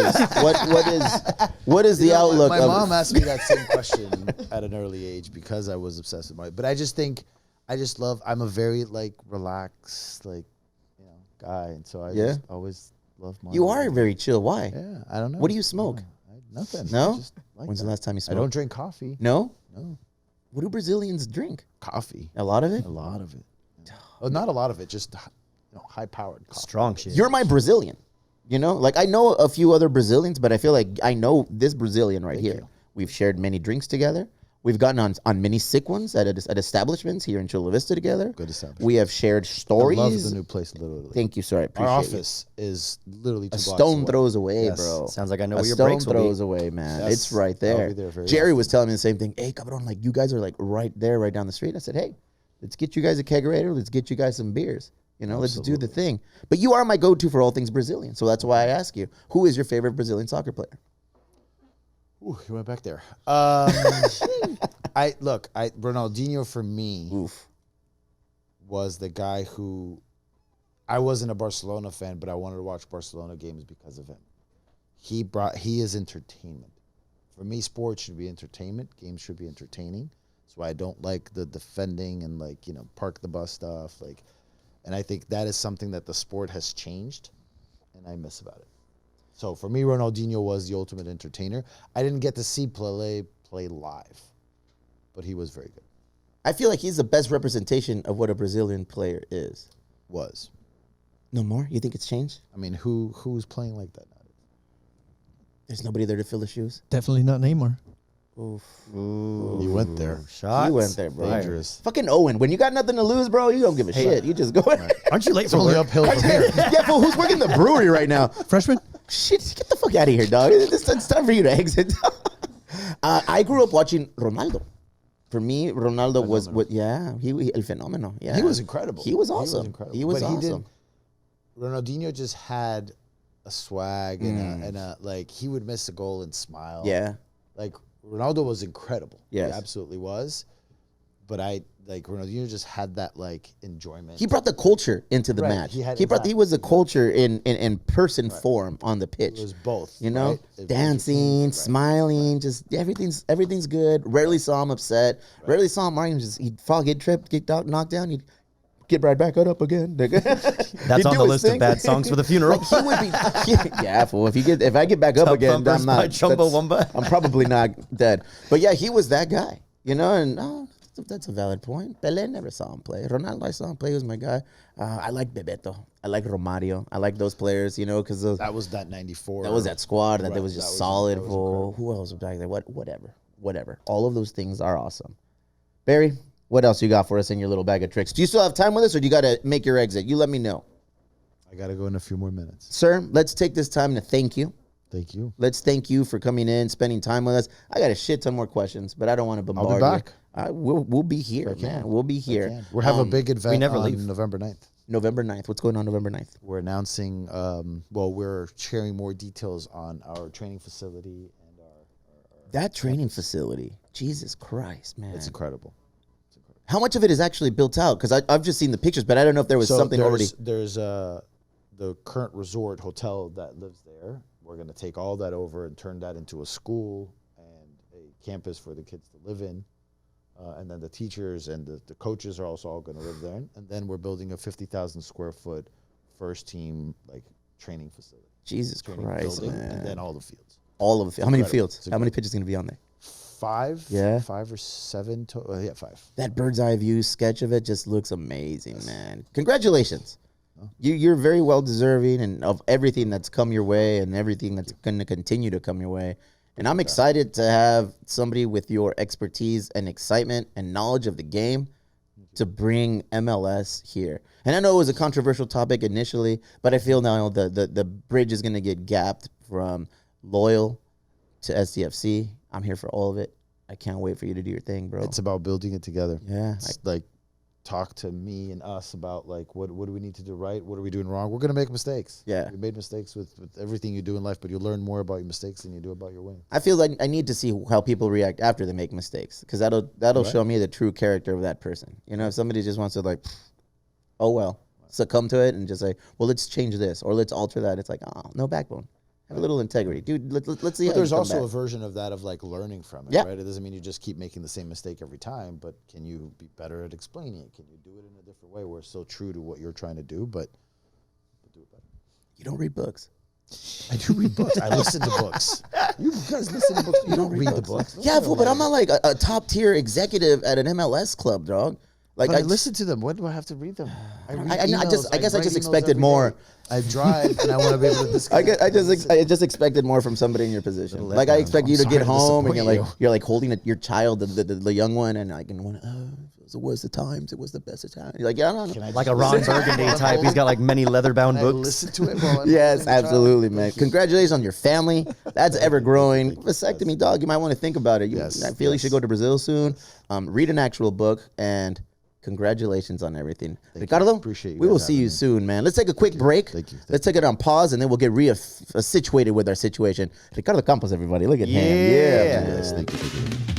is the outlook? My mom asked me that same question at an early age because I was obsessed with Marley. But I just think I'm a very like relaxed guy, and so I just always love Marley. You are very chill. Why? Yeah, I don't know. What do you smoke? Nothing. No. I just like When's that. the last time you I smoked? don't drink coffee. No. No. What do Brazilians drink? Coffee. A lot of it. A lot of it. Well, not a lot of it. Just high-powered coffee. Strong shit. You're my Brazilian. You know, like I know a few other Brazilians, but I feel like I know this Brazilian right here. We've shared many drinks together. We've gotten on many sick ones at establishments here in Chula Vista together. Good establishment. We have shared stories. I love the new place, literally. Thank you, sir. I Our appreciate it. office is literally 2 A blocks stone away. throws away, Yes. bro. Sounds like I know A where your stone breaks will be. throws away, man. Yes. It's right I'll there. be there very Jerry often. was telling me the same thing. Hey, cabrón, like you guys are like right there, right down the street. I said, hey, let's get you guys a kegerator. Let's get you guys some beers. You know, let's do the thing. But you are my go-to for all things Brazilian, so that's why I ask you, who is your favorite Brazilian soccer player? Ooh, you went back there. Ronaldinho for me was the guy who I wasn't a Barcelona fan, but I wanted to watch Barcelona games because of him. He is entertainment. For me, sports should be entertainment. Games should be entertaining. So I don't like the defending and park the bus stuff. And I think that is something that the sport has changed, and I miss about it. So for me, Ronaldinho was the ultimate entertainer. I didn't get to see play live, but he was very good. I feel like he's the best representation of what a Brazilian player is. Was. No more? You think it's changed? I mean, who's playing like that nowadays? There's nobody there to fill the shoes? Definitely not Neymar. Oof. He went there. Shots. You went there, bro. Dangerous. Fucking Owen. When you got nothing to lose, bro, you don't give a shit. You just go. Aren't you late It's for only work? uphill from here. Yeah, fool, who's working the brewery right now? Freshman? Shit, get the fuck out of here, dog. It's time for you to exit. I grew up watching Ronaldo. For me, Ronaldo was what? Yeah, he el fenómeno. Yeah, He was incredible. He was awesome. He was But awesome. Ronaldinho just had a swag and a he would miss a goal and smile. Yeah, Like Ronaldo was incredible. Yes. He absolutely was. But Ronaldinho just had that enjoyment. he brought the culture into the Right, match. he had- He was the culture in person form on the pitch. It was both. You know, right? It was dancing, entertaining, right. smiling, just everything's good. Rarely saw him upset. Rarely saw him arguing. Just he'd fall, get tripped, get knocked down. He'd get right back up again. That's on the list of bad songs for the funeral. He would be, yeah, fool. If I get back up again, Thumpers I'm by not. Chumbawamba. I'm probably not dead. But yeah, he was that guy. You know, and that's a valid point. Pelé never saw him play. Ronaldo, I saw him play. He was my guy. I like Bebeto. I like Romario. I like those players. You know, because That was that 94. that was that squad that Right, was just that was- solid. that was Fool. Who else was back there? Whatever. All of those things are awesome. Barry, what else you got for us in your little bag of tricks? Do you still have time with us, or do you got to make your exit? You let me know, I got to go in a few more minutes. sir. Let's take this time to thank you. Thank you. Let's thank you for coming in, spending time with us. I got a shit ton more questions, but I don't want to bombard back. you. We'll be here, man. We'll be here. We're having a big event never on leave. November 9th. November 9th. What's going on November 9th? We're announcing, we're sharing more details on our training facility and That training facility. Jesus Christ, man. it's incredible. How much of it is actually built out? Because I've just seen the pictures, but I don't know if there was something already. There's the current resort hotel that lives there. We're going to take all that over and turn that into a school and a campus for the kids to live in. And then the teachers and the coaches are also all going to live there. And then we're building a 50,000 square foot first team training facility. Jesus Training Christ, building, man. and then all the fields. All of it. How many incredible. fields? It's How many pitches going to be on there? 5? Yeah. 5 or 7 total. Yeah, 5. That bird's eye view sketch of it just looks amazing, man. Congratulations. You're very well deserving and of everything that's come your way and everything that's going to continue to come your way. And I'm excited to have somebody with your expertise and excitement and knowledge of the game to bring MLS here. And I know it was a controversial topic initially, but I feel now the bridge is going to get gapped from Loyal to SDFC. I'm here for all of it. I can't wait for you to do your thing, bro. It's about building it together. Yeah. It's like talk to me and us about like what do we need to do right? What are we doing wrong? We're gonna make mistakes. Yeah. We made mistakes with everything you do in life, but you learn more about your mistakes than you do about your wins. I feel like I need to see how people react after they make mistakes, because that'll show me the true character of that person. You know, if somebody just wants to like, oh well, succumb to it and just say, well, let's change this or let's alter that. It's like, oh, no backbone. Have a little integrity, dude. Let's see. But how there's you come also back. a version of that of like learning from it, Yeah. right? It doesn't mean you just keep making the same mistake every time, but can you be better at explaining it? Can you do it in a different way where it's still true to what you're trying to do, but do it better? You don't read books. I do read books. I listen to books. You guys listen to books. You don't read the books. Yeah, fool, but I'm not like a top tier executive at an MLS club, dog. Like But I just- listen to them. When do I have to read them? I read I emails. guess I write just emails expected every more. day. I drive and I want to be able to disconnect. I just expected more from somebody in your position. Little Like I letdown. expect I'm you to sorry get to home and disappoint you're like holding your child, the young one, and like, it was the worst of times. It was the best of times. You're like, yeah, no, no. Can I Like just a Ron listen? Burgundy type. He's got like many leather-bound Can I books. listen to it while I'm Yes, holding the child? absolutely, man. Thank you. Congratulations on your family. That's ever growing. Vasectomy, dog. You might want to think about it. Yes, I feel you yes. should go to Brazil soon. Read an actual book, and congratulations on everything. Ricardo, Appreciate you we will guys see you having me. soon, man. Let's take a quick break. Thank you. Let's take it on pause, and then we'll get situated with our situation. Ricardo Campos, everybody. Look at him. Yeah. Yeah, man. Yes, thank you.